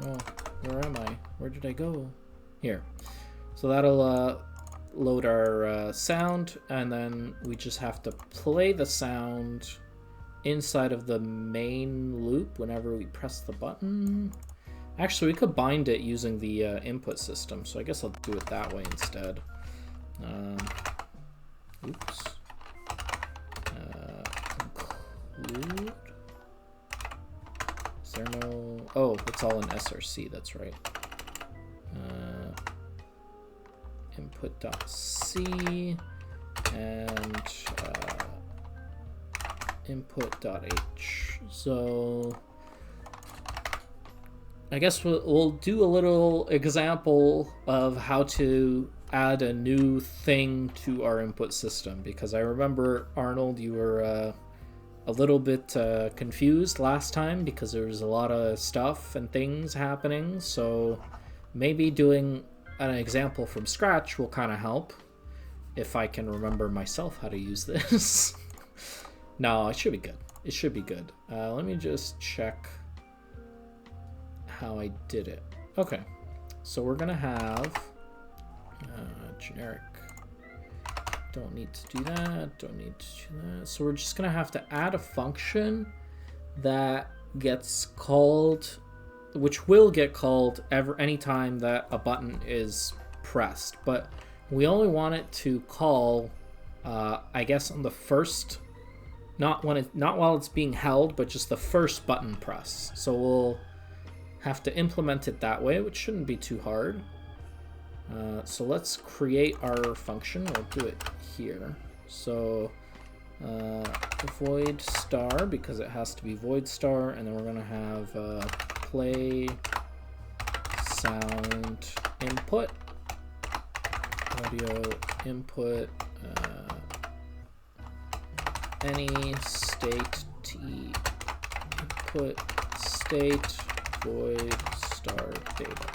Oh, where am I? Where did I go? Here. So that'll load our sound, and then we just have to play the sound inside of the main loop whenever we press the button. Actually, we could bind it using the input system, so I guess I'll do it that way instead. Oops. Include. Is there no... Oh, it's all in SRC, that's right. Input.c and input.h. So I guess we'll do a little example of how to add a new thing to our input system, because I remember, Arnold, you were a little bit confused last time because there was a lot of stuff and things happening. So maybe doing an example from scratch will kind of help, if I can remember myself how to use this. No, it should be good. It should be good. Let me just check how I did it. Okay, so we're gonna have generic. Don't need to do that. Don't need to do that. So we're just gonna have to add a function that gets called, which will get called anytime that a button is pressed, but we only want it to call, I guess, on the first, not while it's being held, but just the first button press. So we'll have to implement it that way, which shouldn't be too hard. So let's create our function. We'll do it here. So void star, because it has to be void star, and then we're gonna have play sound input, audio input, any state t input state void star data.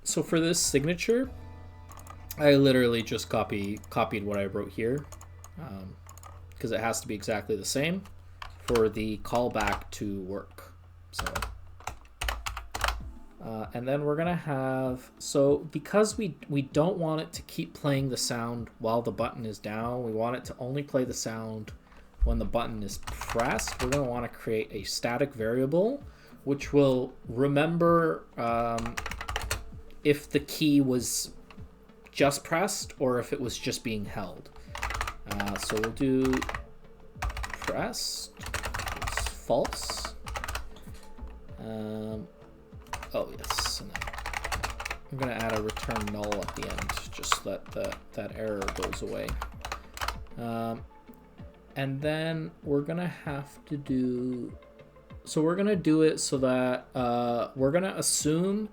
So for this signature, I literally just copied what I wrote here, because it has to be exactly the same for the callback to work. So, and then we're gonna have, so because we don't want it to keep playing the sound while the button is down, we want it to only play the sound when the button is pressed. We're gonna want to create a static variable, which will remember if the key was just pressed or if it was just being held. So we'll do pressed, it's false. Oh yes, and then I'm gonna add a return null at the end, just so that error goes away. And then we're gonna have to do, so we're gonna do it so that we're gonna assume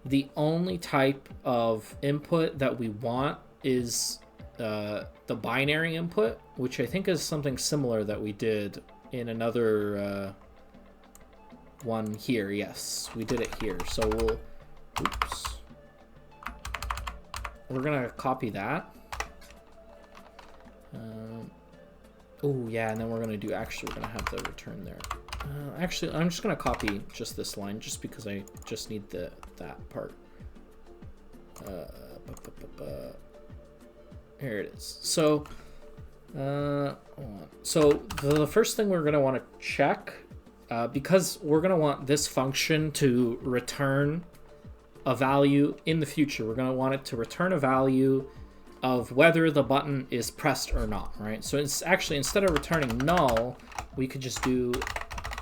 the only type of input that we want is the binary input, which I think is something similar that we did in another one here. Yes, we did it here. So we'll, oops. we're gonna copy that. Oh yeah, and then we're gonna do, actually we're gonna have the return there. Actually, I'm just gonna copy just this line just because I just need that part. Here it is. So, hold on. So the first thing we're gonna want to check, because we're gonna want this function to return a value in the future. We're gonna want it to return a value of whether the button is pressed or not, right? So it's actually, instead of returning null, we could just do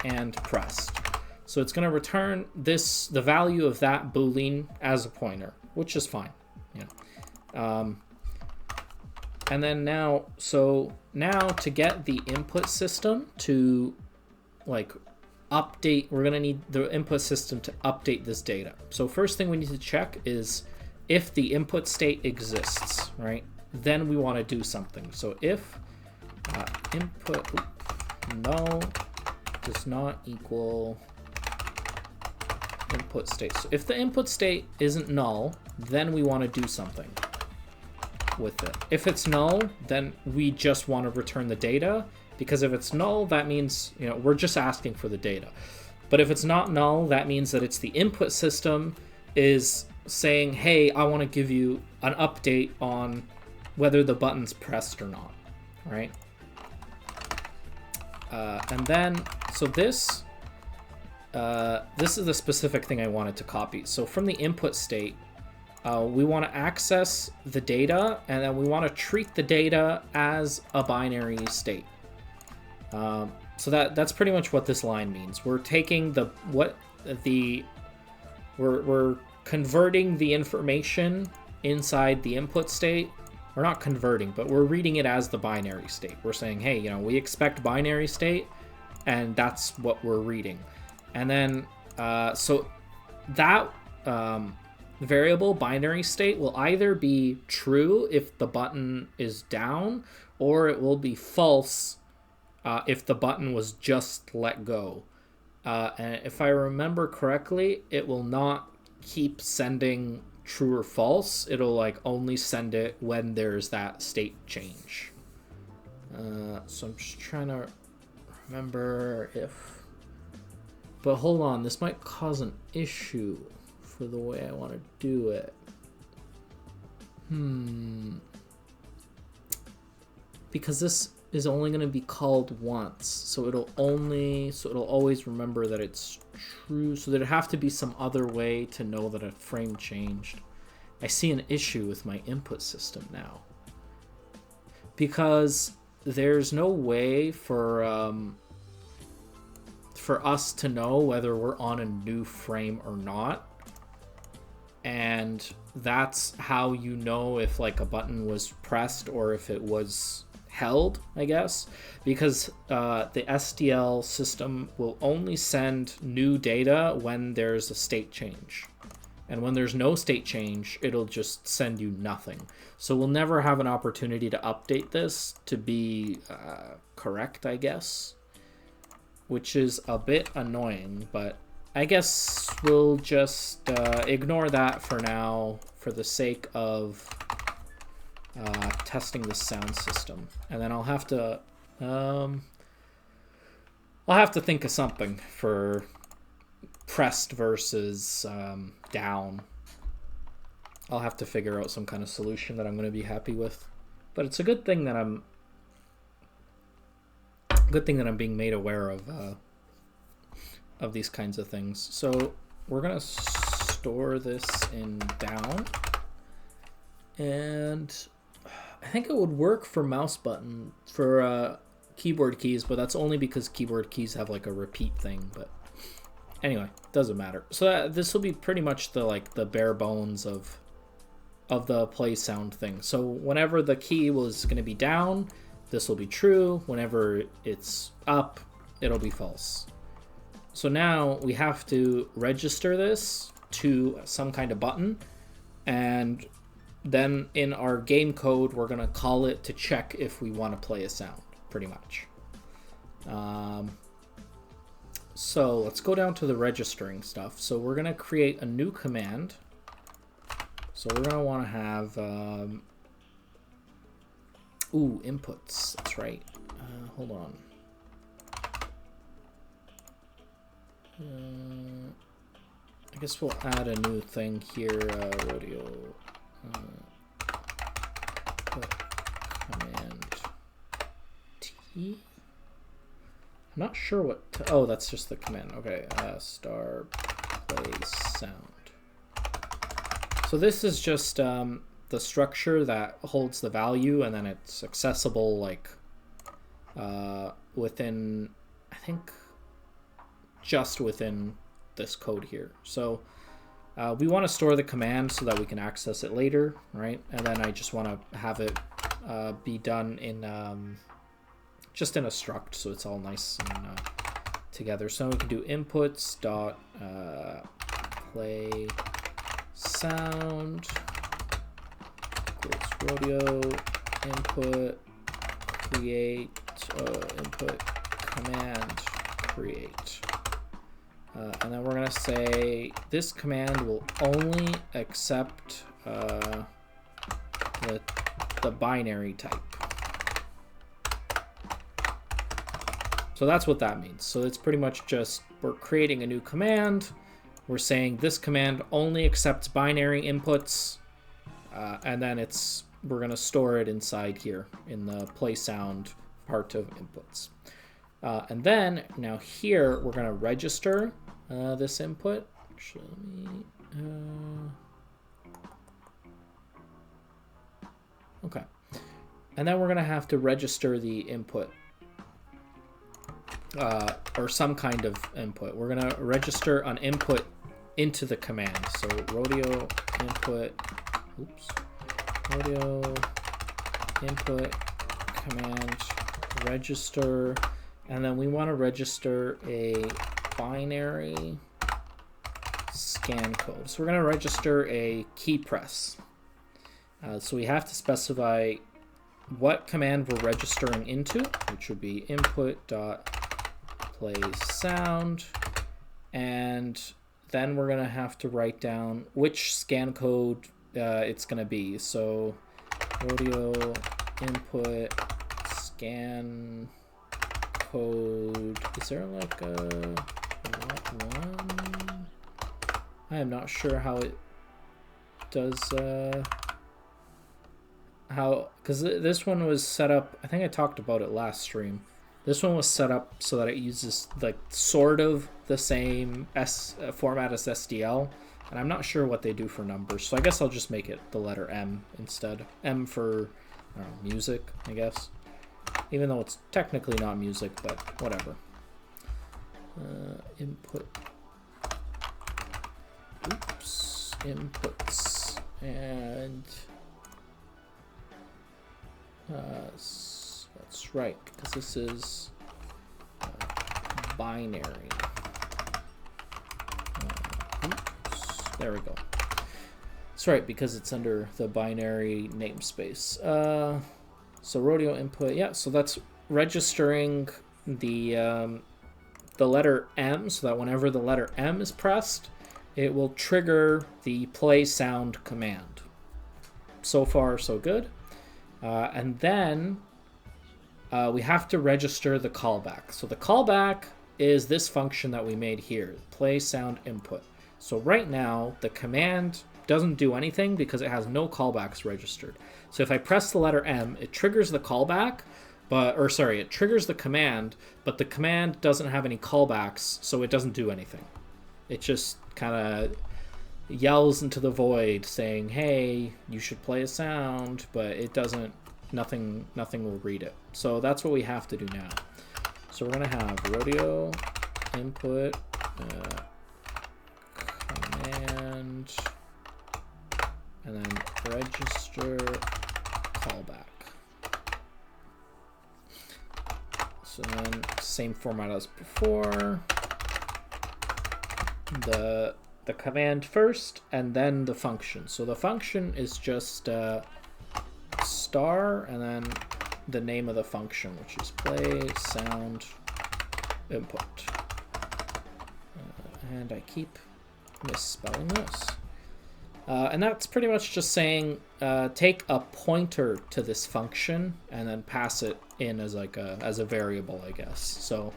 and pressed. So it's gonna return the value of that Boolean as a pointer, which is fine, you know. And then now to get the input system to like update, we're gonna need the input system to update this data. So first thing we need to check is if the input state exists, right? Then we want to do something. So if input null does not equal input state. So if the input state isn't null, then we want to do something with it. If it's null, then we just want to return the data, because if it's null, that means, you know, we're just asking for the data. But if it's not null, that means that it's the input system is saying, hey, I want to give you an update on whether the button's pressed or not, right? And then, so this is the specific thing I wanted to copy. So from the input state, we want to access the data, and then we want to treat the data as a binary state. So that's pretty much what this line means. We're taking we're converting the information inside the input state. We're not converting, but we're reading it as the binary state. We're saying, hey, you know, we expect binary state, and that's what we're reading. And then, so that variable binary state will either be true if the button is down, or it will be false if the button was just let go. And if I remember correctly, it will not keep sending true or false. It'll like only send it when there's that state change. So I'm just trying to remember if, but hold on, this might cause an issue for the way I want to do it. Because this is only going to be called once, so it'll always remember that it's true. So there'd have to be some other way to know that a frame changed. I see an issue with my input system now, because there's no way for us to know whether we're on a new frame or not. And that's how you know if like a button was pressed or if it was held, I guess, because the SDL system will only send new data when there's a state change. And when there's no state change, it'll just send you nothing. So we'll never have an opportunity to update this to be correct, I guess, which is a bit annoying, but I guess we'll just ignore that for now for the sake of testing the sound system. And then I'll have to think of something for pressed versus down. I'll have to figure out some kind of solution that I'm going to be happy with. But it's a good thing that I'm being made aware of these kinds of things. So we're going to store this in down, and I think it would work for mouse button for keyboard keys, but that's only because keyboard keys have like a repeat thing. But anyway, doesn't matter. So this will be pretty much the bare bones of the play sound thing. So whenever the key was going to be down, this will be true. Whenever it's up, it'll be false. So now we have to register this to some kind of button, and then in our game code, we're going to call it to check if we want to play a sound, pretty much. So let's go down to the registering stuff. So we're going to create a new command. So we're gonna want to have inputs. That's right. Hold on. I guess we'll add a new thing here. Rodeo command T. I'm not sure what. Oh, that's just the command. Okay. Star play sound. So this is just the structure that holds the value, and then it's accessible like within, I think, just within this code here. So we want to store the command so that we can access it later, right? And then I just want to have it be done in just in a struct, so it's all nice and together. So we can do inputs dot play sound equals rodeo input create input command create. And then we're going to say this command will only accept the binary type. So that's what that means. So it's pretty much just we're creating a new command. We're saying this command only accepts binary inputs. And then we're going to store it inside here in the play sound part of inputs. And then now here we're going to register this input. Actually, let me, okay. And then we're going to have to register the input or some kind of input. We're going to register an input into the command. So rodeo input, rodeo input command register. And then we want to register a binary scan code. So we're going to register a key press. So we have to specify what command we're registering into, which would be input.play sound. And then we're going to have to write down which scan code it's going to be. So rodeo input scan code. Is there like a one? I am not sure how it does because this one was set up, I think I talked about it last stream. This one was set up so that it uses like sort of the same format as SDL, and I'm not sure what they do for numbers, so I guess I'll just make it the letter M instead. M for music, I guess. Even though it's technically not music, but whatever. Inputs, and that's right, because this is binary. There we go. That's right, because it's under the binary namespace. So rodeo input, yeah, so that's registering the letter M, so that whenever the letter M is pressed, it will trigger the play sound command. So far, so good. And then we have to register the callback. So the callback is this function that we made here, play sound input. So right now, the command doesn't do anything because it has no callbacks registered. So if I press the letter M, it triggers the callback, it triggers the command, but the command doesn't have any callbacks, so it doesn't do anything. It just kind of yells into the void saying, hey, you should play a sound, but it doesn't, nothing will read it. So that's what we have to do now. So we're going to have rodeo input command, and then register callback. So then same format as before. The command first, and then the function. So the function is just star, and then the name of the function, which is play sound input. And I keep misspelling this. And that's pretty much just saying take a pointer to this function and then pass it in as like as a variable, I guess. So,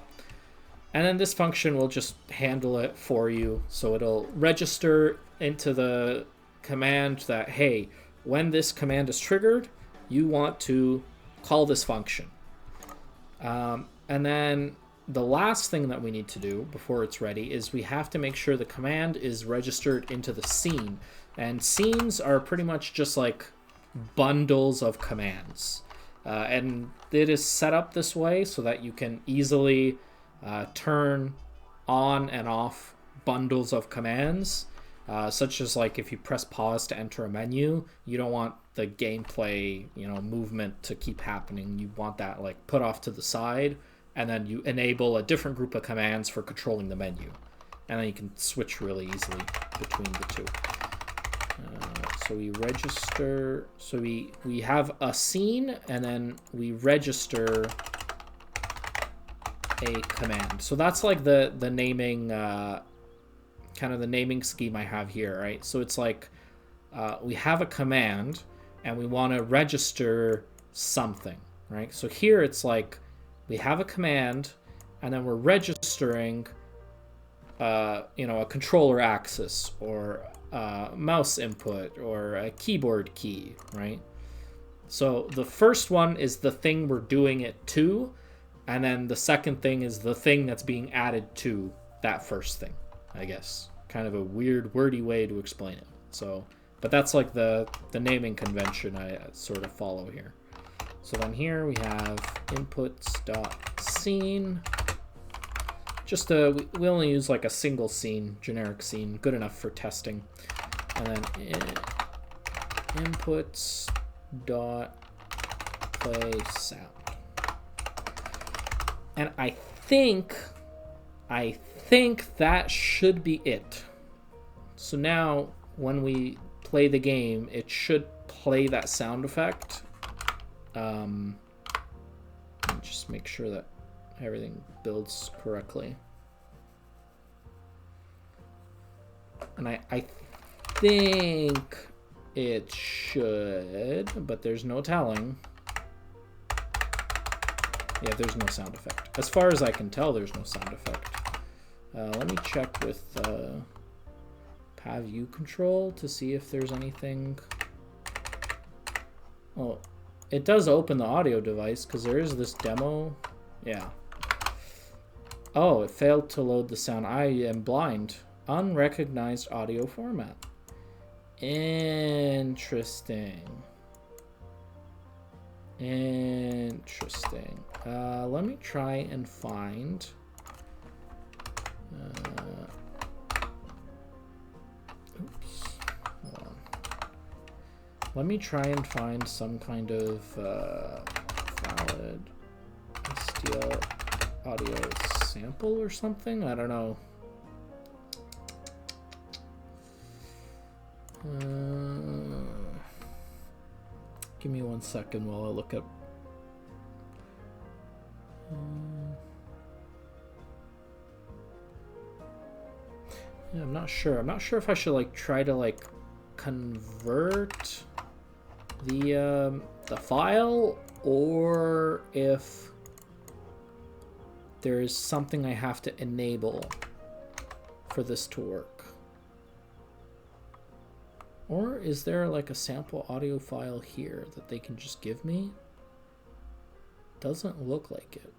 and then this function will just handle it for you. So it'll register into the command that, hey, when this command is triggered, you want to call this function. And then the last thing that we need to do before it's ready is we have to make sure the command is registered into the scene. And scenes are pretty much just like bundles of commands. And it is set up this way so that you can easily turn on and off bundles of commands, such as like if you press pause to enter a menu, you don't want the gameplay, movement to keep happening. You want that like put off to the side, and then you enable a different group of commands for controlling the menu, and then you can switch really easily between the two. So we register, so we have a scene, and then we register a command. So that's like the naming, kind of the naming scheme I have here, right? So it's like we have a command and we want to register something, right? So here it's like we have a command and then we're registering a controller access or mouse input or a keyboard key, right? So the first one is the thing we're doing it to, and then the second thing is the thing that's being added to that first thing, I guess. Kind of a weird, wordy way to explain it. So, but that's like the naming convention I sort of follow here. So then here we have inputs.scene. Just we only use like a single scene, generic scene, good enough for testing. And then inputs.play sound. And I think that should be it. So now when we play the game, it should play that sound effect. Just make sure that everything builds correctly. And I think it should, but there's no telling. Yeah, there's no sound effect. As far as I can tell, there's no sound effect. Let me check with PavU control to see if there's anything. Oh, it does open the audio device because there is this demo. Yeah. Oh, it failed to load the sound. I am blind. Unrecognized audio format. Interesting. Interesting. Let me try and find. Oops. Hold on. Let me try and find some kind of valid SDL audio sample or something. I don't know. Give me 1 second while I look up. Yeah, I'm not sure. I'm not sure if I should like try to like convert the file, or if there is something I have to enable for this to work. Or is there like a sample audio file here that they can just give me? Doesn't look like it.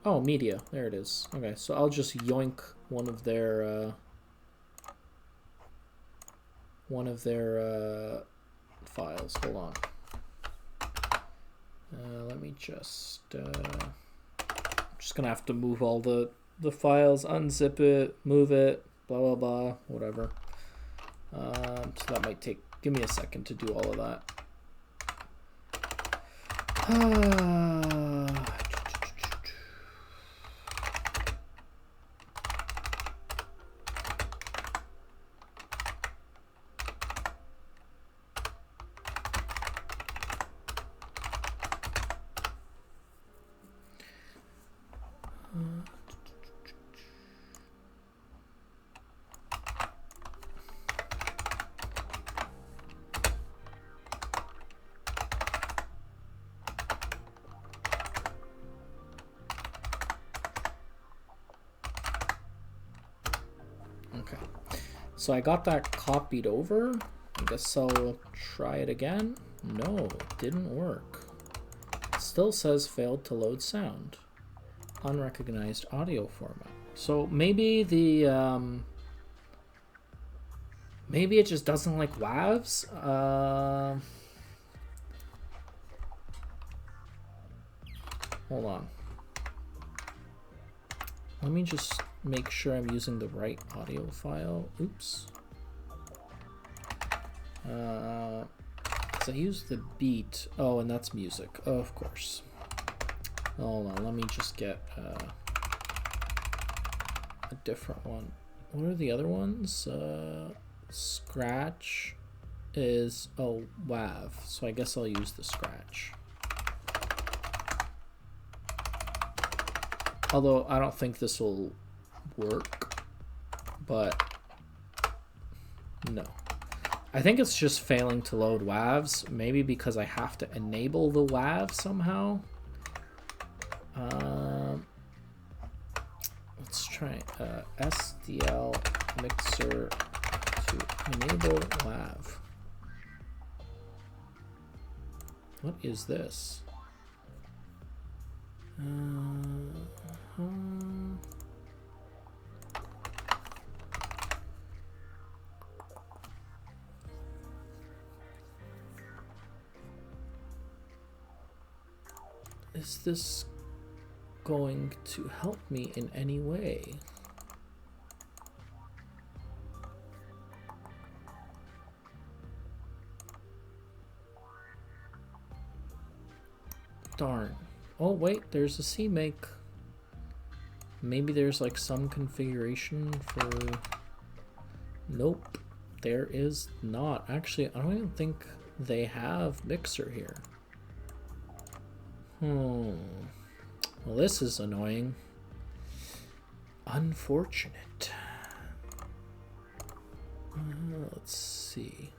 Oh, media. There it is. Okay, so I'll just yoink one of their files. Hold on. Let me just I'm just gonna have to move all the files, unzip it, move it, blah blah blah, whatever. So that might give me a second to do all of that. So I got that copied over. I guess I'll try it again. No, it didn't work. It still says failed to load sound. Unrecognized audio format. So maybe the maybe it just doesn't like WAVs. Hold on. Let me just make sure I'm using the right audio file. Oops. So I used the beat. Oh, and that's music. Oh, of course. Hold on. Let me just get a different one. What are the other ones? Scratch is WAV. So I guess I'll use the Scratch. Although I don't think this will work, but no. I think it's just failing to load WAVs, maybe because I have to enable the WAV somehow. Let's try SDL mixer to enable WAV. What is this? Is this going to help me in any way? Darn. Oh wait, there's a CMake. Maybe there's like some configuration for... Nope, there is not. Actually, I don't even think they have mixer here. Well, this is annoying. Unfortunate. Let's see.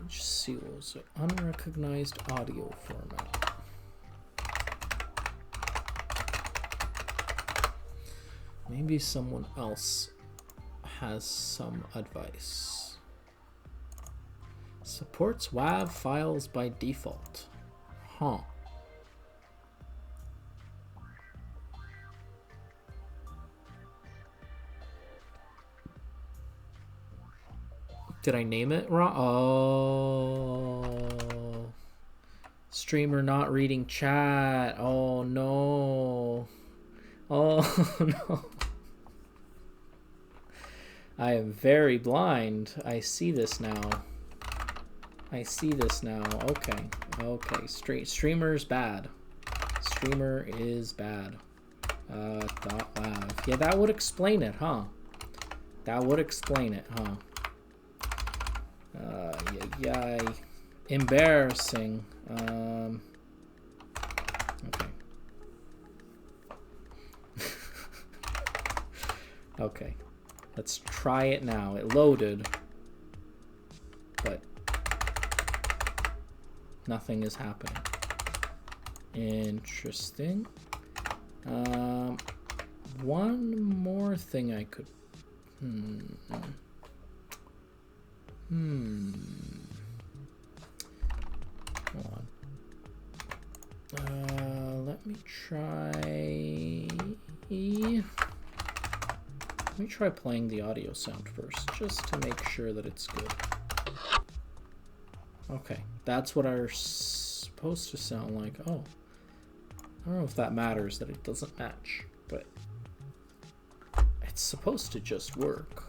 Just see what was it? Unrecognized audio format. Maybe someone else has some advice. Supports WAV files by default. Huh. Did I name it wrong? Oh. Streamer not reading chat. Oh no. Oh no. I am very blind. I see this now. I see this now. Okay. Okay. Streamer's bad. Streamer is bad. .wav. Yeah, that would explain it, huh? That would explain it, huh? Yay. Embarrassing. Okay. Okay. Let's try it now. It loaded, but nothing is happening. Interesting. One more thing I could... Hold on. Let me try playing the audio sound first, just to make sure that it's good. Okay, that's what are supposed to sound like. Oh, I don't know if that matters that it doesn't match, but it's supposed to just work,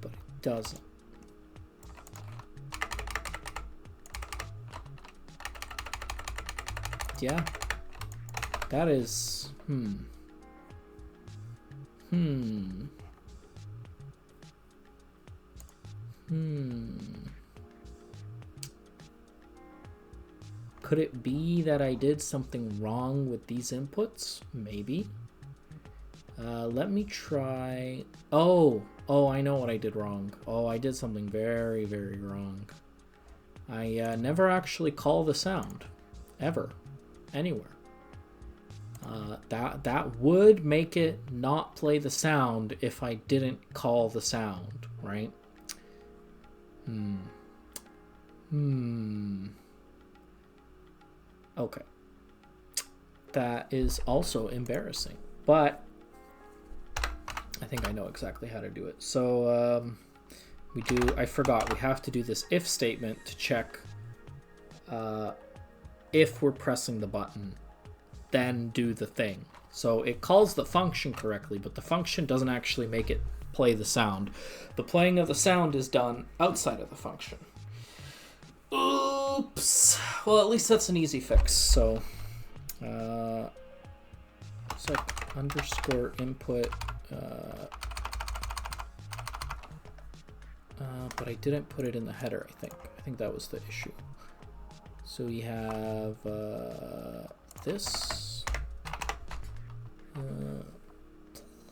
but it doesn't. Yeah. That is... Could it be that I did something wrong with these inputs? Maybe. Let me try... Oh, I know what I did wrong. Oh, I did something very, very wrong. I never actually call the sound. Ever. Anywhere. That would make it not play the sound if I didn't call the sound, right? Okay. That is also embarrassing, but I think I know exactly how to do it. So I forgot, we have to do this if statement to check if we're pressing the button, then do the thing. So it calls the function correctly, but the function doesn't actually make it play the sound. The playing of the sound is done outside of the function. Oops. Well, at least that's an easy fix. So sec underscore input, but I didn't put it in the header, I think that was the issue. So we have this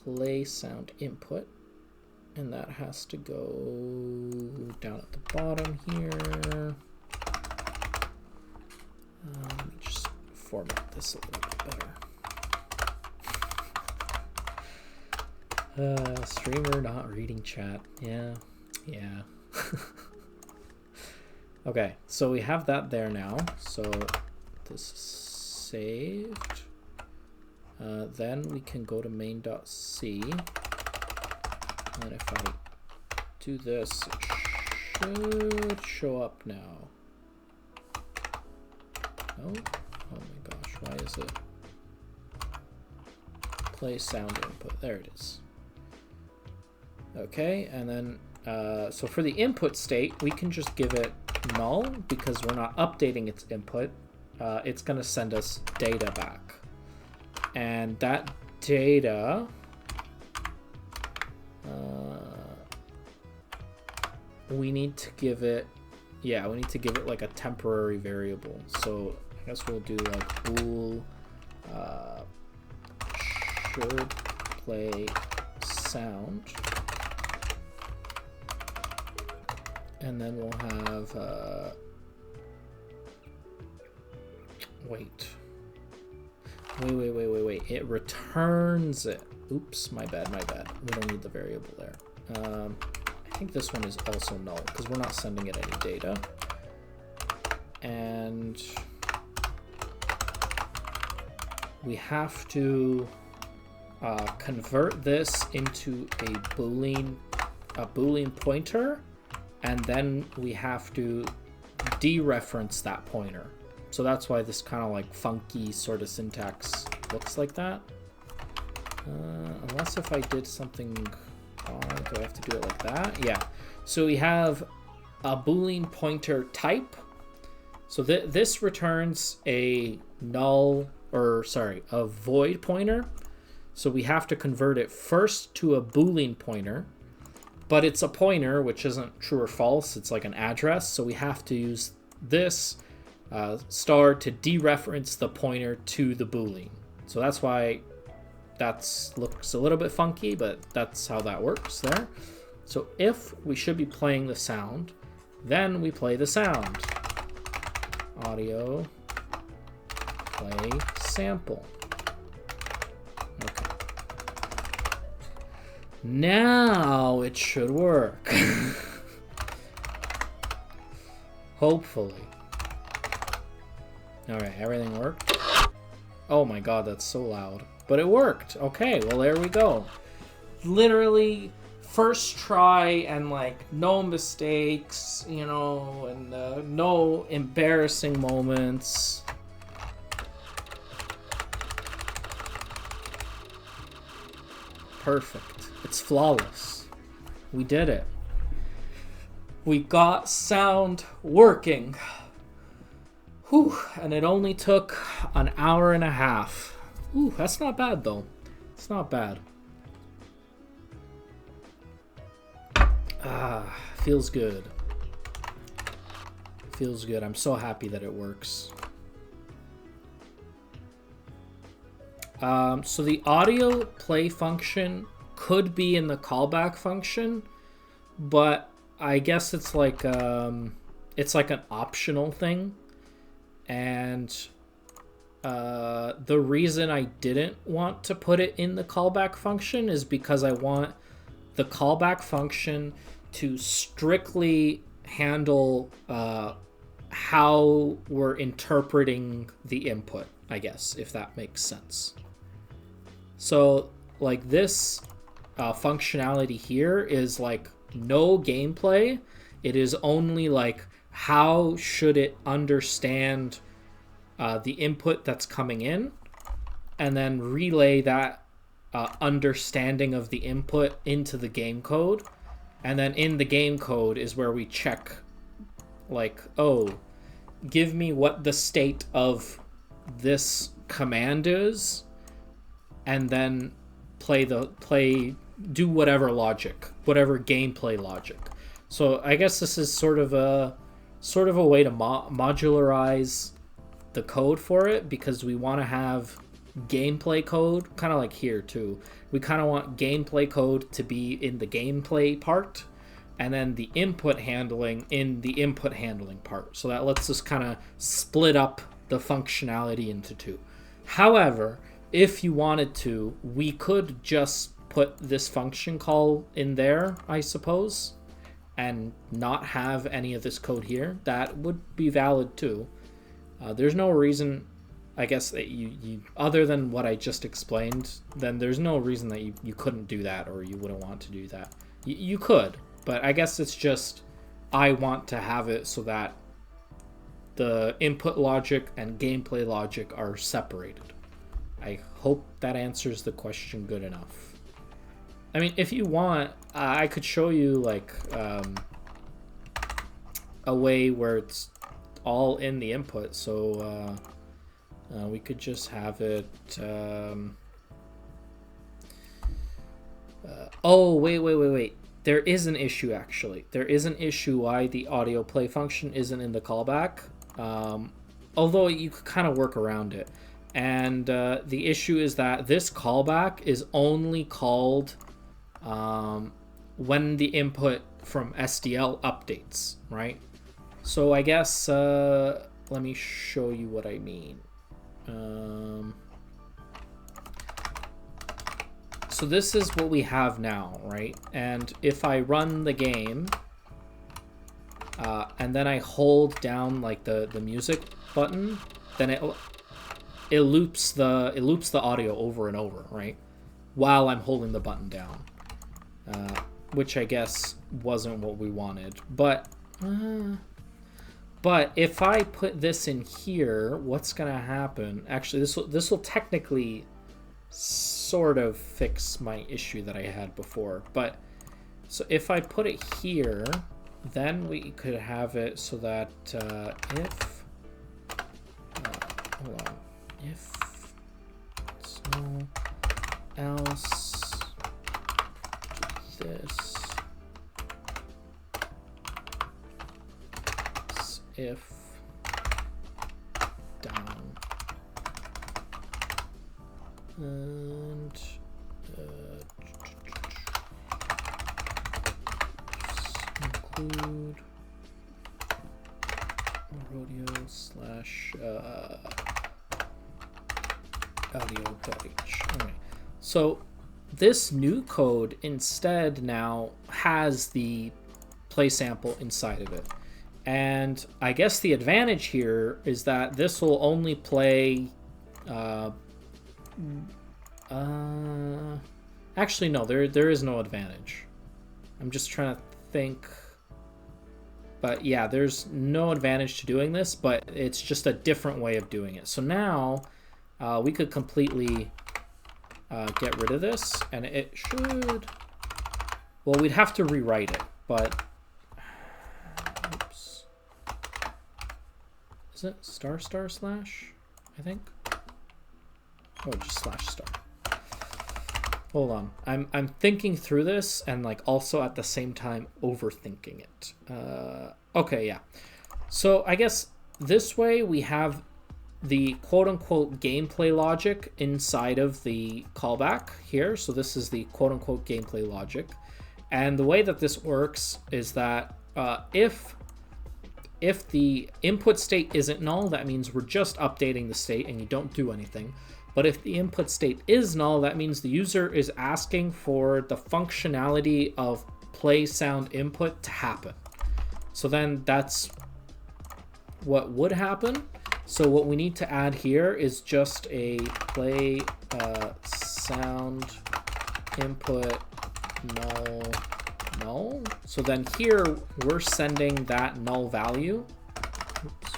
play sound input, and that has to go down at the bottom here. Let me just format this a little bit better. Streamer not reading chat. Yeah. Okay, so we have that there now. So this is saved. Then we can go to main.c. And if I do this, it should show up now. No? Oh my gosh, why is it? Play sound input. There it is. Okay, and then, so for the input state, we can just give it null because we're not updating its input. It's going to send us data back. And that data... we need to give it... Yeah, we need to give it like a temporary variable. So I guess we'll do like bool should play sound. And then we'll have wait. It returns it. Oops, my bad. We don't need the variable there. I think this one is also null because we're not sending it any data. And we have to convert this into a Boolean pointer, and then we have to dereference that pointer. So that's why this kind of like funky sort of syntax looks like that. Unless if I did something wrong, do I have to do it like that? Yeah. So we have a Boolean pointer type. So this returns a a void pointer. So we have to convert it first to a Boolean pointer, but it's a pointer, which isn't true or false. It's like an address. So we have to use this star to dereference the pointer to the Boolean. So that's why that looks a little bit funky, but that's how that works there. So if we should be playing the sound, then we play the sound. Audio, play sample. Okay. Now it should work. Hopefully. Alright, everything worked? Oh my god, that's so loud. But it worked. Okay, well there we go. Literally first try and like no mistakes, you know, and no embarrassing moments. Perfect. It's flawless. We did it. We got sound working. Whew, and it only took an hour and a half. Ooh, that's not bad though. It's not bad. Ah, feels good. Feels good. I'm so happy that it works. So the audio play function could be in the callback function, but I guess it's like an optional thing. And the reason I didn't want to put it in the callback function is because I want the callback function to strictly handle how we're interpreting the input, I guess, if that makes sense. So like this functionality here is like no gameplay. It is only like how should it understand the input that's coming in, and then relay that understanding of the input into the game code. And then in the game code is where we check, like, oh, give me what the state of this command is, and then do whatever logic, whatever gameplay logic. So I guess this is sort of a way to modularize the code for it, because we want to have gameplay code, kind of like here too. We kind of want gameplay code to be in the gameplay part, and then the input handling in the input handling part. So that lets us kind of split up the functionality into two. However, if you wanted to, we could just put this function call in there, I suppose, and not have any of this code here. That would be valid too. There's no reason, I guess, that you other than what I just explained, then there's no reason that you couldn't do that, or you wouldn't want to do that. You could, but I guess it's just I want to have it so that the input logic and gameplay logic are separated. I hope that answers the question good enough. I mean, if you want, I could show you like a way where it's all in the input. So we could just have it. Oh, wait. There is an issue, actually. There is an issue why the audio play function isn't in the callback. Although you could kind of work around it. And the issue is that this callback is only called when the input from SDL updates, right? So I guess, let me show you what I mean. So this is what we have now, right? And if I run the game, and then I hold down like the music button, then it loops the audio over and over, right? While I'm holding the button down, which I guess wasn't what we wanted. But if I put this in here, what's gonna happen? Actually, this will technically sort of fix my issue that I had before. But so if I put it here, then we could have it so that if hold on. If so else this if down and include rodeo slash audio.h. All right. So this new code instead now has the play sample inside of it. And I guess the advantage here is that this will only play actually no, there is no advantage. I'm just trying to think. But yeah, there's no advantage to doing this, but it's just a different way of doing it. So now we could completely get rid of this, and it should, well, we'd have to rewrite it, but oops. Is it star star slash? I think. Oh, just slash star. Hold on. I'm thinking through this and like also at the same time overthinking it. Okay, yeah. So I guess this way we have the quote-unquote gameplay logic inside of the callback here. So this is the quote-unquote gameplay logic. And the way that this works is that if the input state isn't null, that means we're just updating the state and you don't do anything. But if the input state is null, that means the user is asking for the functionality of play sound input to happen. So then that's what would happen. So what we need to add here is just a play sound input null. So then here we're sending that null value. Oops.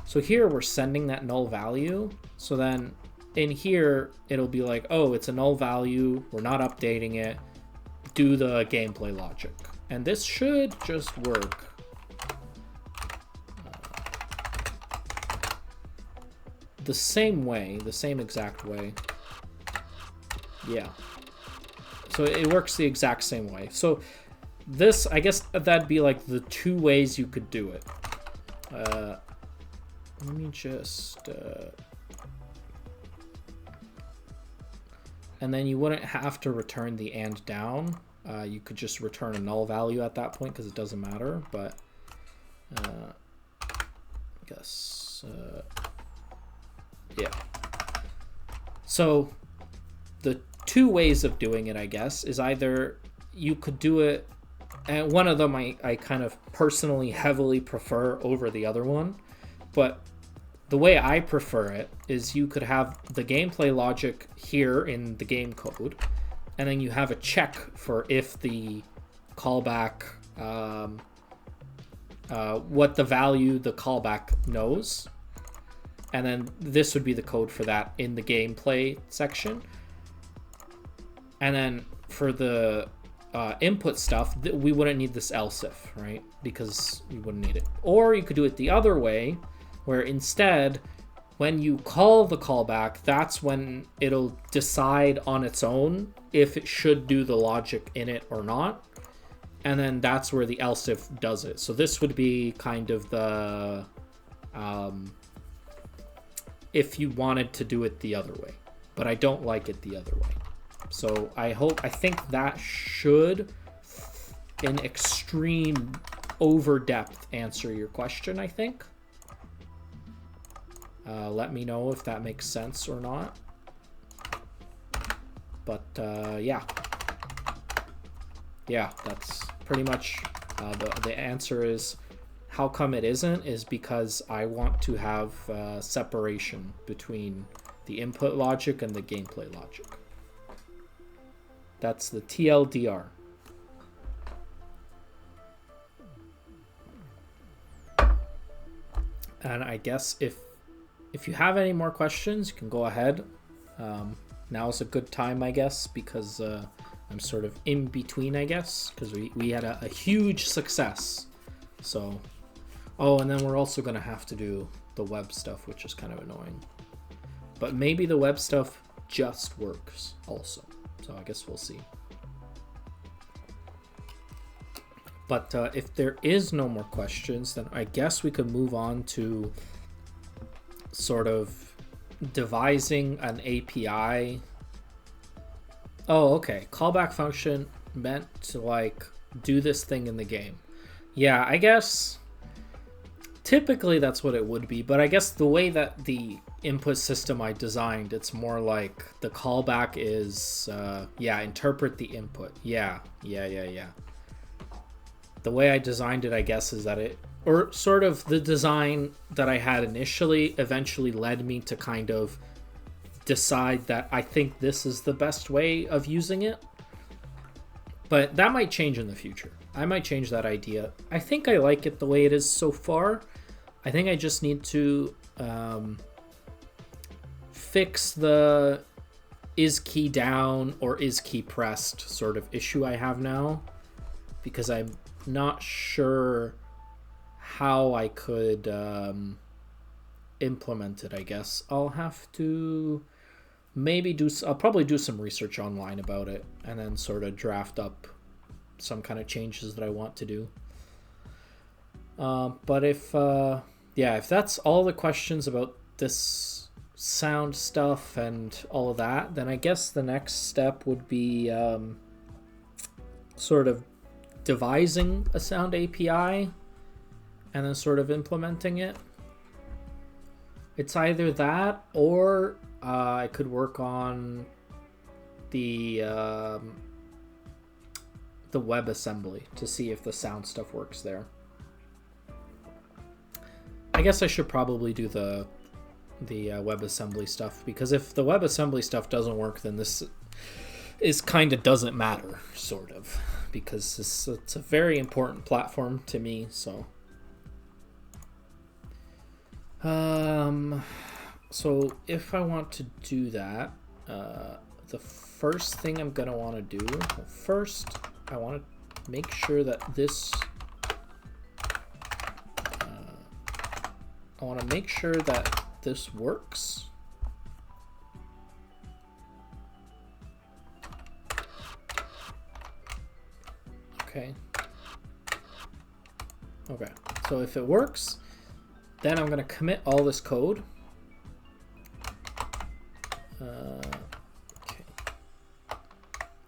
So here we're sending that null value. So then in here it'll be like, oh, it's a null value. We're not updating it. Do the gameplay logic. And this should just work. The same way, the same exact way. Yeah. So it works the exact same way. So this, I guess that'd be like the two ways you could do it. Let me just... and then you wouldn't have to return the and down. You could just return a null value at that point because it doesn't matter. But I guess... yeah. So the two ways of doing it, I guess, is either you could do it, and one of them I kind of personally heavily prefer over the other one, but the way I prefer it is you could have the gameplay logic here in the game code, and then you have a check for if the callback, what the value the callback knows. And then this would be the code for that in the gameplay section. And then for the input stuff, we wouldn't need this else if, right? Because you wouldn't need it. Or you could do it the other way, where instead, when you call the callback, that's when it'll decide on its own if it should do the logic in it or not. And then that's where the else if does it. So this would be kind of the... if you wanted to do it the other way, but I don't like it the other way. So I think that should, in extreme over depth, answer your question, I think. Let me know if that makes sense or not. But yeah. Yeah, that's pretty much the answer is, how come it isn't, is because I want to have separation between the input logic and the gameplay logic. That's the TLDR. And I guess if you have any more questions, you can go ahead. Now's a good time, I guess, because I'm sort of in between, I guess, because we had a huge success. So... oh, and then we're also going to have to do the web stuff, which is kind of annoying. But maybe the web stuff just works also. So I guess we'll see. But if there is no more questions, then I guess we could move on to sort of devising an API. Oh, okay. Callback function meant to like do this thing in the game. Yeah, I guess... typically that's what it would be, but I guess the way that the input system I designed, it's more like the callback is, yeah, interpret the input. Yeah. The way I designed it, I guess, is that it, or sort of the design that I had initially eventually led me to kind of decide that I think this is the best way of using it. But that might change in the future. I might change that idea. I think I like it the way it is so far. I think I just need to fix the is key down or is key pressed sort of issue I have now, because I'm not sure how I could implement it, I guess. I'll have to I'll probably do some research online about it and then sort of draft up some kind of changes that I want to do. But if that's all the questions about this sound stuff and all of that, then I guess the next step would be sort of devising a sound API and then sort of implementing it. It's either that or I could work on the WebAssembly to see if the sound stuff works there. I guess I should probably do the WebAssembly stuff, because if the WebAssembly stuff doesn't work, then this is kind of doesn't matter, sort of, because it's a very important platform to me. So so if I want to do that, the first thing I'm gonna want to do, first I want to make sure that this works. Okay, so if it works, then I'm going to commit all this code. Okay,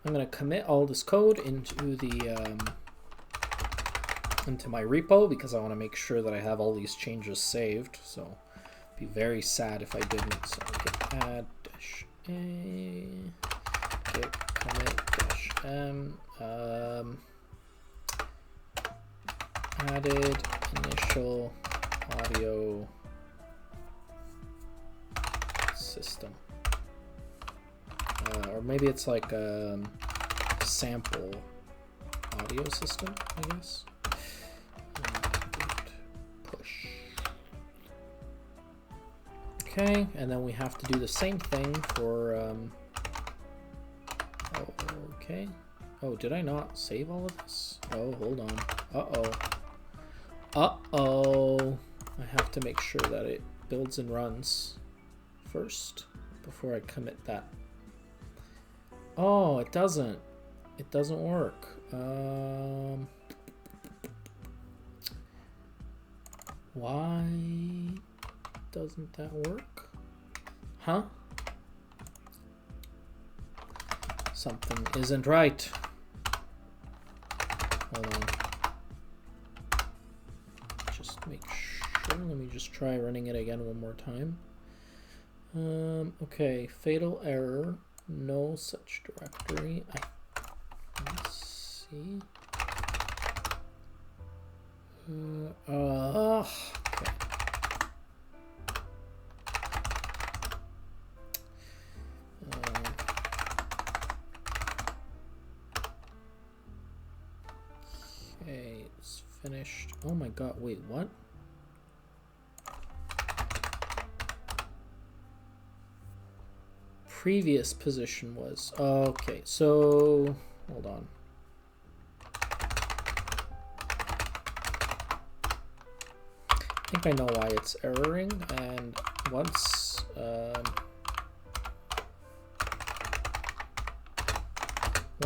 I'm going to commit all this code into my repo, because I want to make sure that I have all these changes saved. So it'd be very sad if I didn't. So git add -a, git commit -m, added initial audio system, or maybe it's like a sample audio system, I guess. Push. Okay, and then we have to do the same thing for okay. Oh, did I not save all of this? Oh, hold on. Uh-oh. I have to make sure that it builds and runs first before I commit that. Oh, it doesn't. It doesn't work. Why doesn't that work? Huh? Something isn't right. Hold on. Just make sure. Let me just try running it again one more time. Okay, fatal error. No such directory. Let's see. Okay. Okay, it's finished. Oh my god, wait, what? Previous position was... Okay, so... Hold on. I think I know why it's erroring, and once...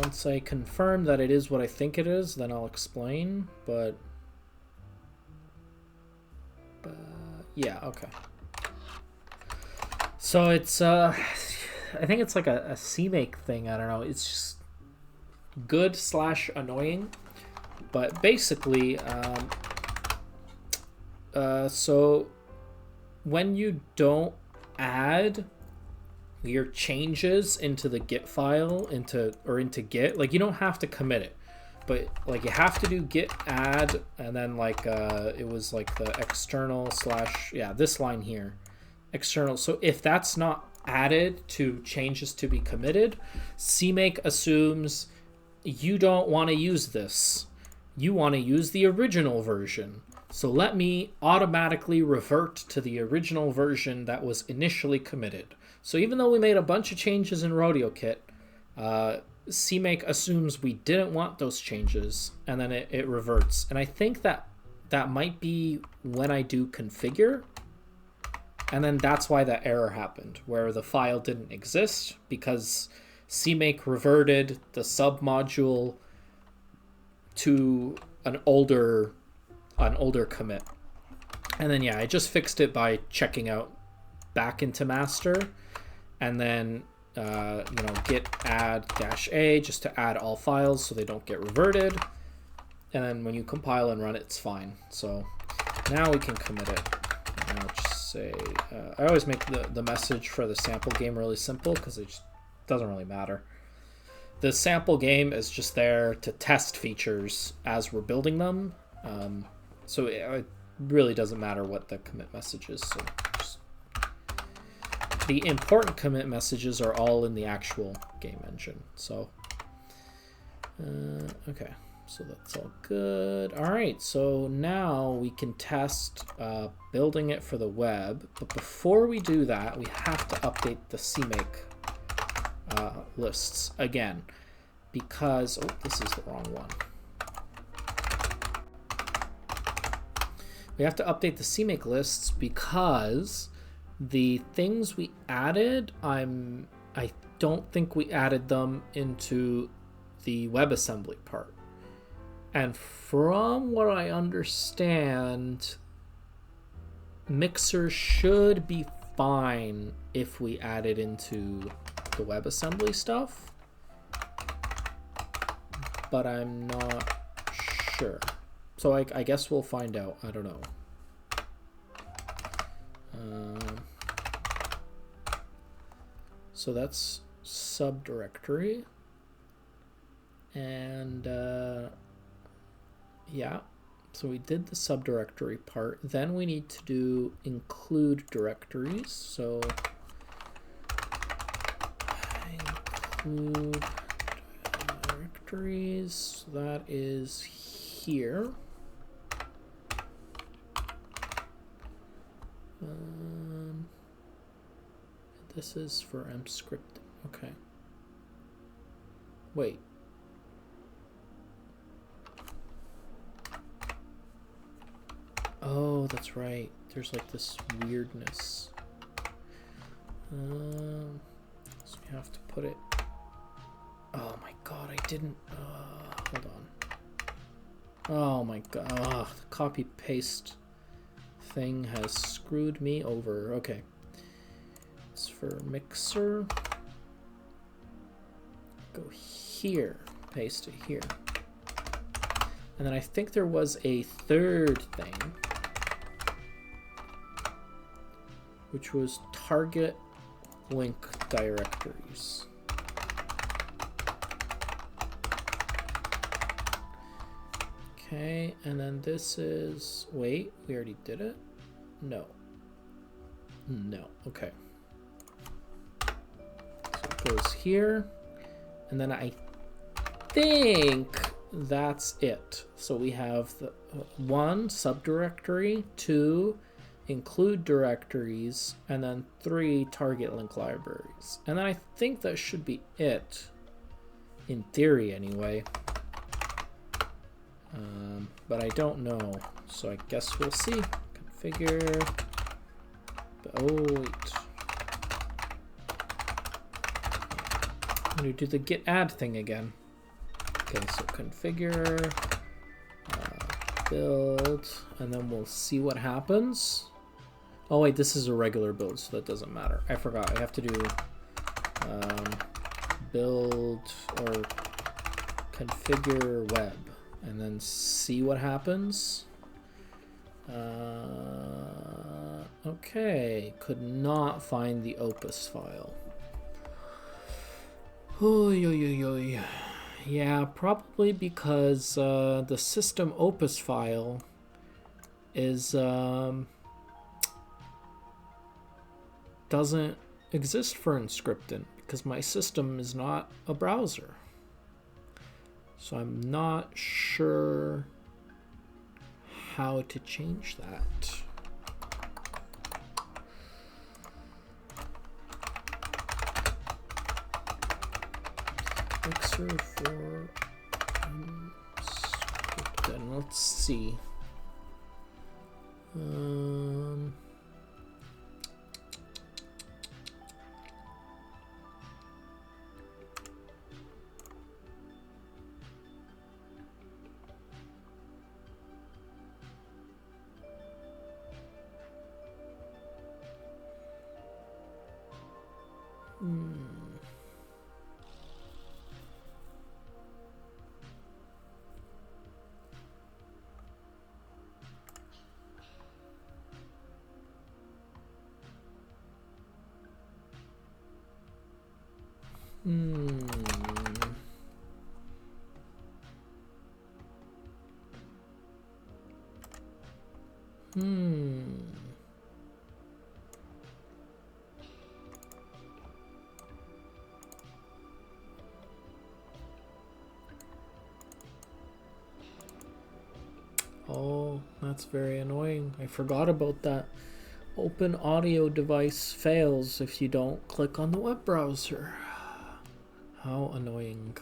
once I confirm that it is what I think it is, then I'll explain, but yeah, okay. So it's, I think it's like a CMake thing, I don't know, it's just good / annoying, but basically, so when you don't add your changes into the Git file, into Git, like you don't have to commit it, but like you have to do git add, and then like it was like the external / yeah, this line here, external. So if that's not added to changes to be committed, CMake assumes you don't want to use this, you want to use the original version. So let me automatically revert to the original version that was initially committed. So even though we made a bunch of changes in RodeoKit, CMake assumes we didn't want those changes, and then it reverts. And I think that that might be when I do configure. And then that's why that error happened, where the file didn't exist because CMake reverted the submodule to an older commit. And then yeah, I just fixed it by checking out back into master, and then git add -a just to add all files so they don't get reverted. And then when you compile and run it, it's fine. So now we can commit it. Now just say, I always make the message for the sample game really simple because it just doesn't really matter. The sample game is just there to test features as we're building them. So it really doesn't matter what the commit message is. So just, the important commit messages are all in the actual game engine. So, okay. So that's all good. All right, so now we can test building it for the web. But before we do that, we have to update the CMake lists again, because, oh, this is the wrong one. We have to update the CMake lists because the things we added, I don't think we added them into the WebAssembly part. And from what I understand, Mixer should be fine if we add it into the WebAssembly stuff, but I'm not sure. So I guess we'll find out. I don't know. So that's subdirectory. And yeah, so we did the subdirectory part. Then we need to do include directories. So include directories, that is here. This is for mscript. Okay. Wait. Oh, that's right. There's like this weirdness. So we have to put it. Oh my god, I didn't. Hold on. Oh my god. The copy paste thing has screwed me over. Okay. It's for Mixer. Go here. Paste it here. And then I think there was a third thing, which was target link directories. Okay, and then this is, wait, we already did it? No. No, okay. So it goes here, and then I think that's it. So we have the 1, subdirectory, 2, include directories, and then 3, target link libraries. And then I think that should be it, in theory anyway. But I don't know, so I guess we'll see. Configure. Oh wait. I'm gonna do the git add thing again. Okay, so configure, build, and then we'll see what happens. Oh wait, this is a regular build, so that doesn't matter. I forgot, I have to do build or configure web, and then see what happens. Okay, could not find the opus file. Oy, oy, oy, oy. Yeah, probably because the system opus file is doesn't exist for Inscriptant because my system is not a browser. So I'm not sure how to change that. Mixer for Inscriptant. Let's see. Um, Oh, that's very annoying. I forgot about that. Open audio device fails if you don't click on the web browser. How annoying.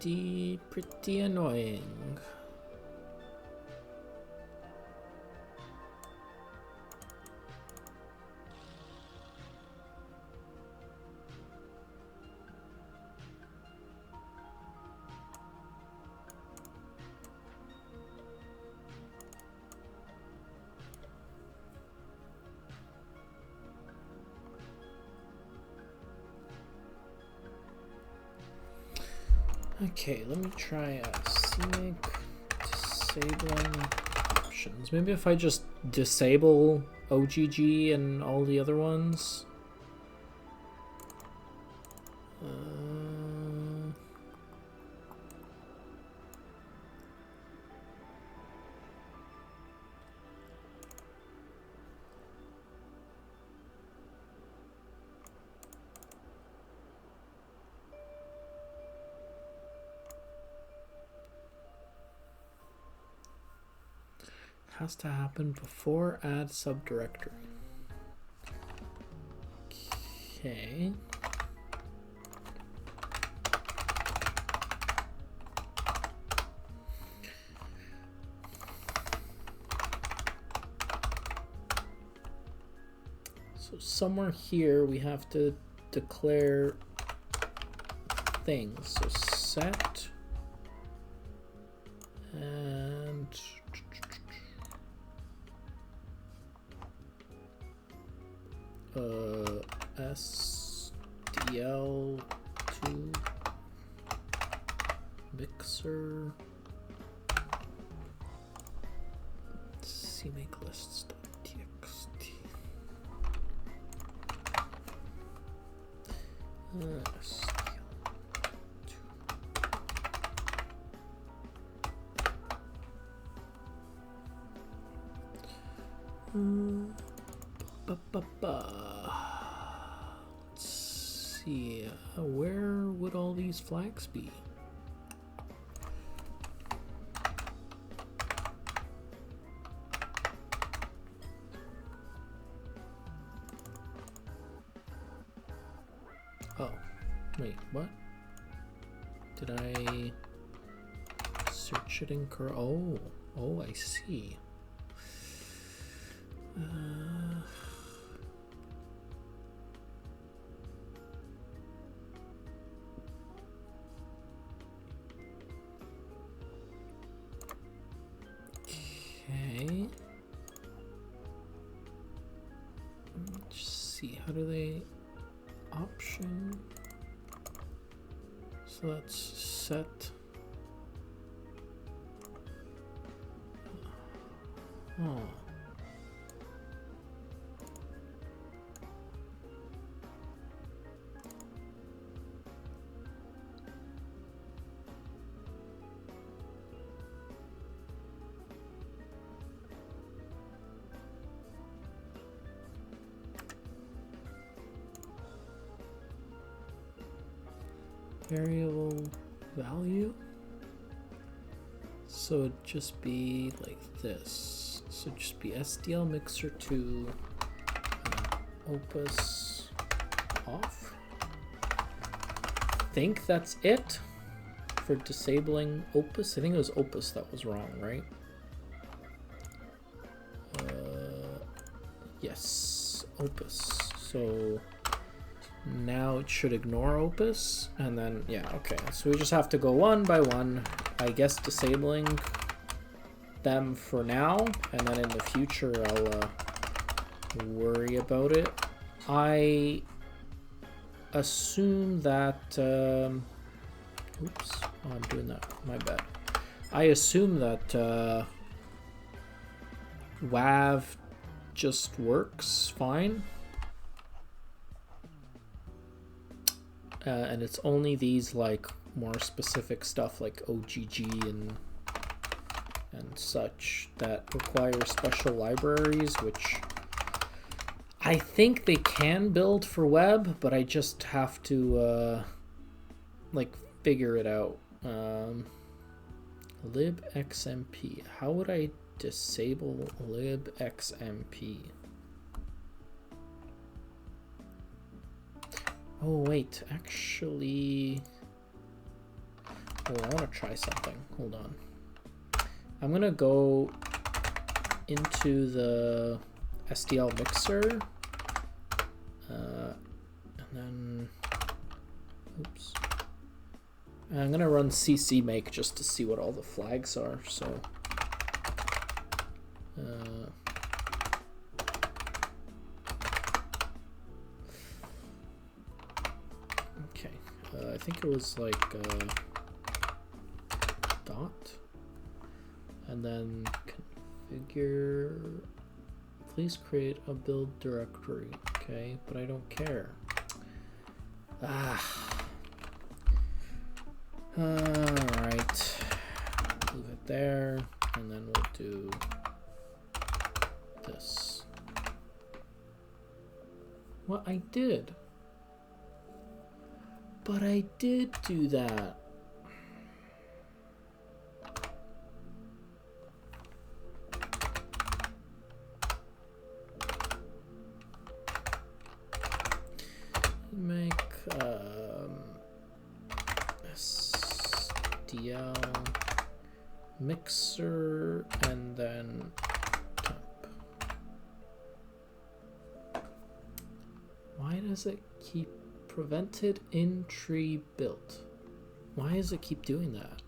It's pretty annoying. Okay, let me try CMake disabling options. Maybe if I just disable OGG and all the other ones. Has to happen before add subdirectory. Okay. So somewhere here we have to declare things. So set and SDL to mixer CMake lists.txt. Let's see, where would all these flags be? Oh, wait, what? Did I search it incorrect? Oh, I see. Okay. how do they option? So let's set. Oh. Variable value. So it'd just be like this. So it'd just be SDL mixer 2 opus off. I think that's it for disabling opus. I think it was opus that was wrong, right? Yes, opus. So now it should ignore opus, and then, yeah, okay. So we just have to go one by one, I guess, disabling them for now, and then in the future I'll worry about it. I assume that, oops, oh, I'm doing that, my bad. I assume that WAV just works fine. And it's only these like more specific stuff like OGG and such that require special libraries, which I think they can build for web, but I just have to like figure it out. libxmp. How would I disable libxmp? Oh wait, actually, oh, I want to try something. Hold on. I'm gonna go into the SDL mixer, and then, oops. And I'm gonna run cc make just to see what all the flags are. So, I think it was like dot, and then configure, please create a build directory. Okay, but I don't care. Alright, leave it there, and then we'll do this. What I did. But I did do that. Make SDL mixer and then temp. Why does it keep prevented in tree built? Why does it keep doing that?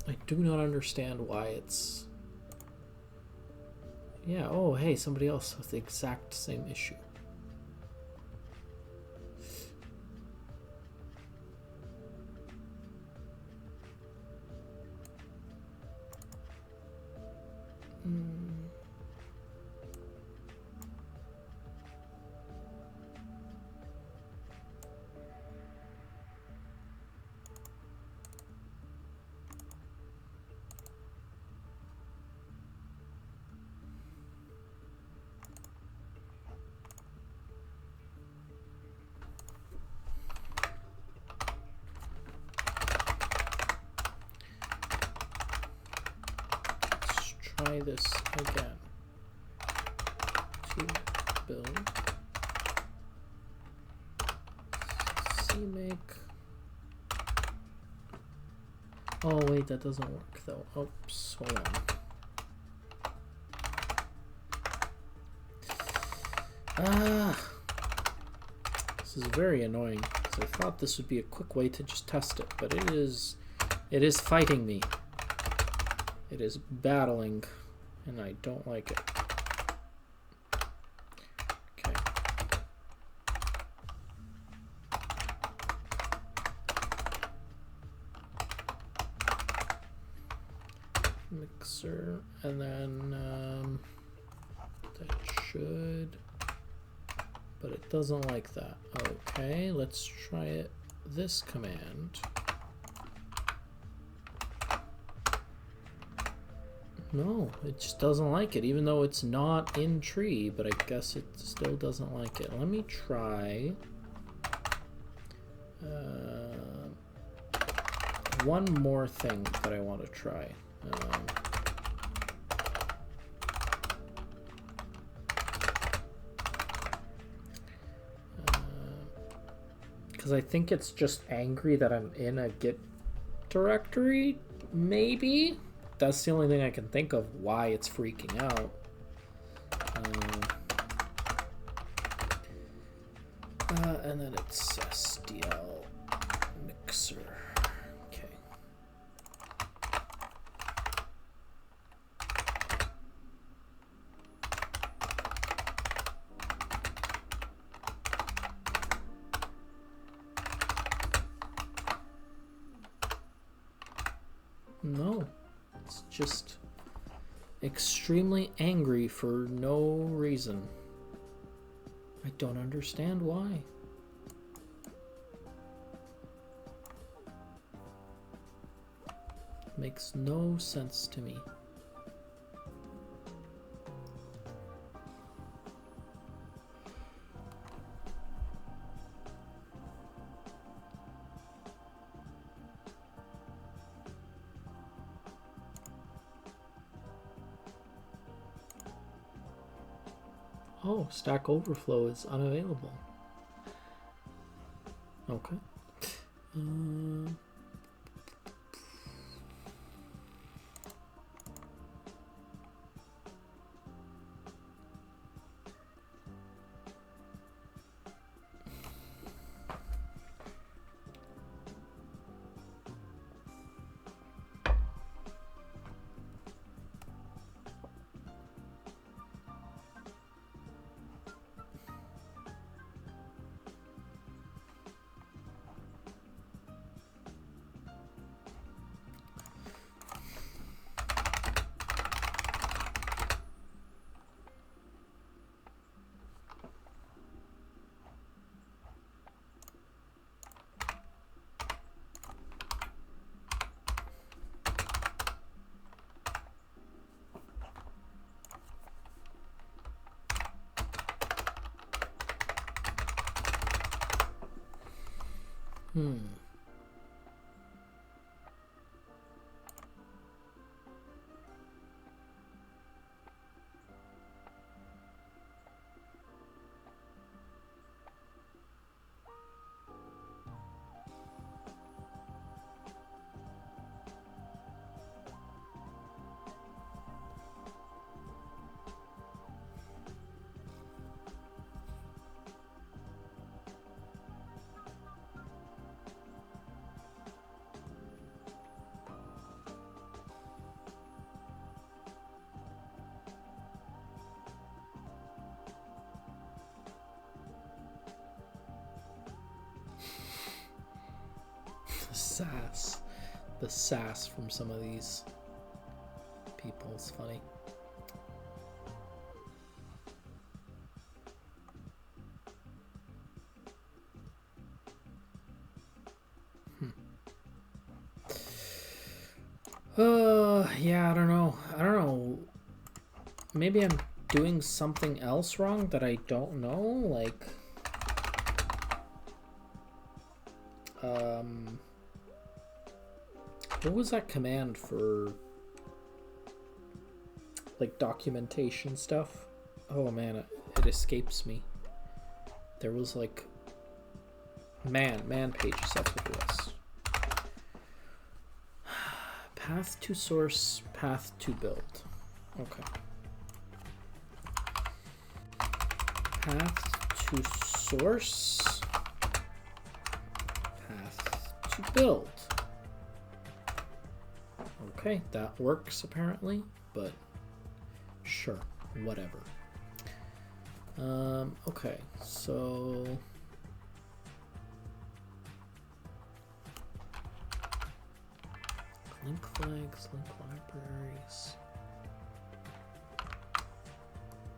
I do not understand why it's... Yeah, oh hey, somebody else with the exact same issue. Try this again. To build cmake. Oh wait, that doesn't work though. Oops, hold on. Ah, this is very annoying because I thought this would be a quick way to just test it, but it is fighting me. It is battling, and I don't like it. Okay. Mixer, and then that should, but it doesn't like that. Okay, let's try it. This command. No, it just doesn't like it, even though it's not in tree, but I guess it still doesn't like it. Let me try one more thing that I want to try. Because I think it's just angry that I'm in a Git directory, maybe? That's the only thing I can think of why it's freaking out. And then it's SDL mixer. Okay. No. It's just extremely angry for no reason. I don't understand why. Makes no sense to me. Oh, Stack Overflow is unavailable. Okay. The sass from some of these people is funny. Yeah, I don't know. Maybe I'm doing something else wrong that I don't know, like what was that command for like documentation stuff? Oh man, it escapes me. There was like man pages, that's what it was. Path to source, path to build. Okay. path to source, path to build. Okay, that works apparently, but sure, whatever. Okay, so link flags, link libraries,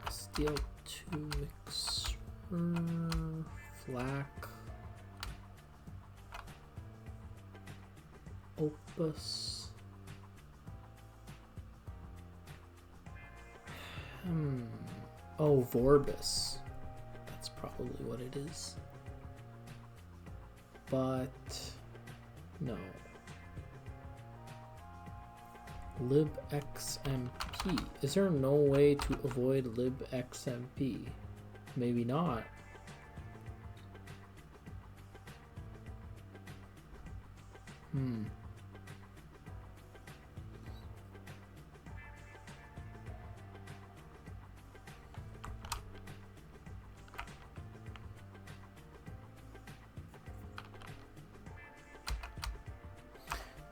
SDL2 mixer, FLAC, Opus. Oh, Vorbis. That's probably what it is. But no. libxmp. Is there no way to avoid libxmp? Maybe not.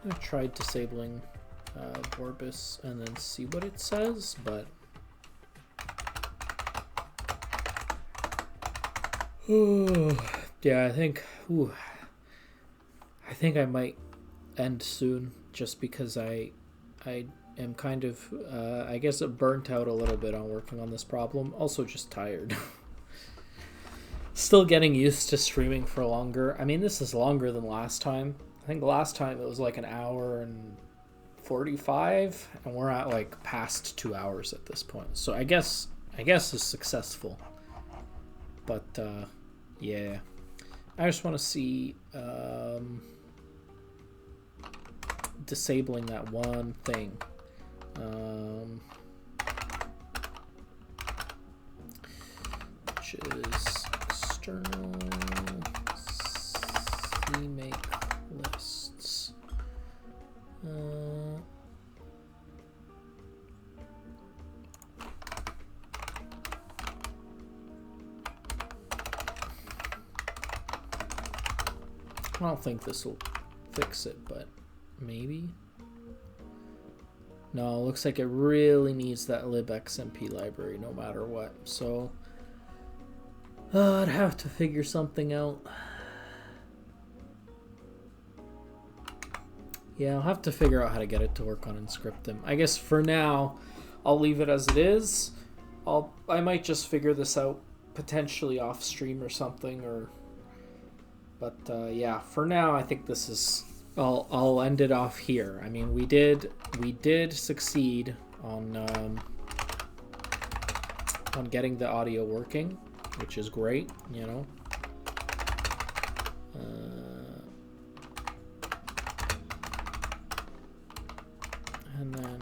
I tried disabling Vorbis and then see what it says, but yeah, I think I might end soon, just because I am kind of I guess burnt out a little bit on working on this problem. Also just tired. Still getting used to streaming for longer. I mean, this is longer than last time. I think last time it was like an hour and 45, and we're at like past 2 hours at this point. So I guess it's successful. But yeah, I just want to see disabling that one thing. Which is external CMake lists. I don't think this will fix it, but maybe. No, it looks like it really needs that libxmp library no matter what. So I'd have to figure something out. Yeah, I'll have to figure out how to get it to work on Inscriptum. I guess for now, I'll leave it as it is. I might just figure this out potentially off stream or something, but yeah, for now I think this is. I'll end it off here. I mean, we did succeed on getting the audio working, which is great, you know. And then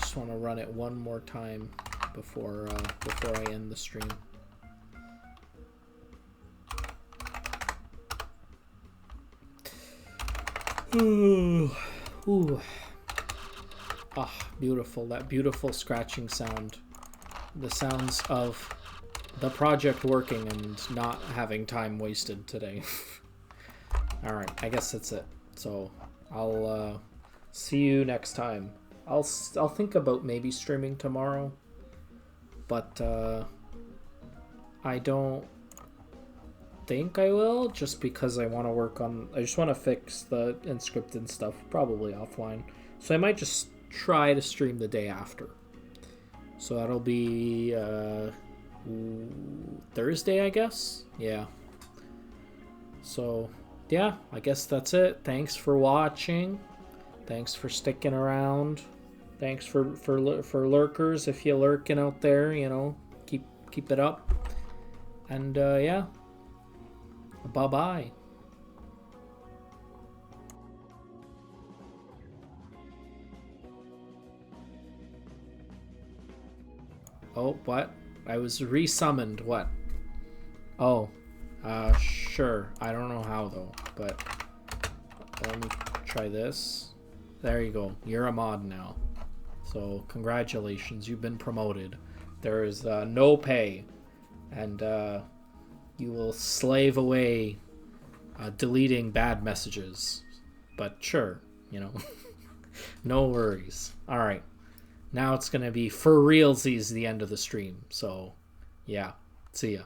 just want to run it one more time before I end the stream. Ooh. Ah, beautiful. That beautiful scratching sound. The sounds of the project working and not having time wasted today. Alright, I guess that's it. So I'll see you next time. I'll think about maybe streaming tomorrow, but I don't think I will, just because I want to work on. I just want to fix the Inscripted stuff, probably offline. So I might just try to stream the day after. So that'll be Thursday, I guess. Yeah. So yeah, I guess that's it. Thanks for watching. Thanks for sticking around. Thanks for lurkers, if you're lurking out there, you know, keep it up. And yeah, bye-bye. Oh, what? I was resummoned. What? Oh, sure. I don't know how though, but let me try this. There you go. You're a mod now. So congratulations, you've been promoted. There is no pay. and you will slave away deleting bad messages. But sure, no worries. All right, now it's gonna be for realsies the end of the stream. So, yeah, see ya.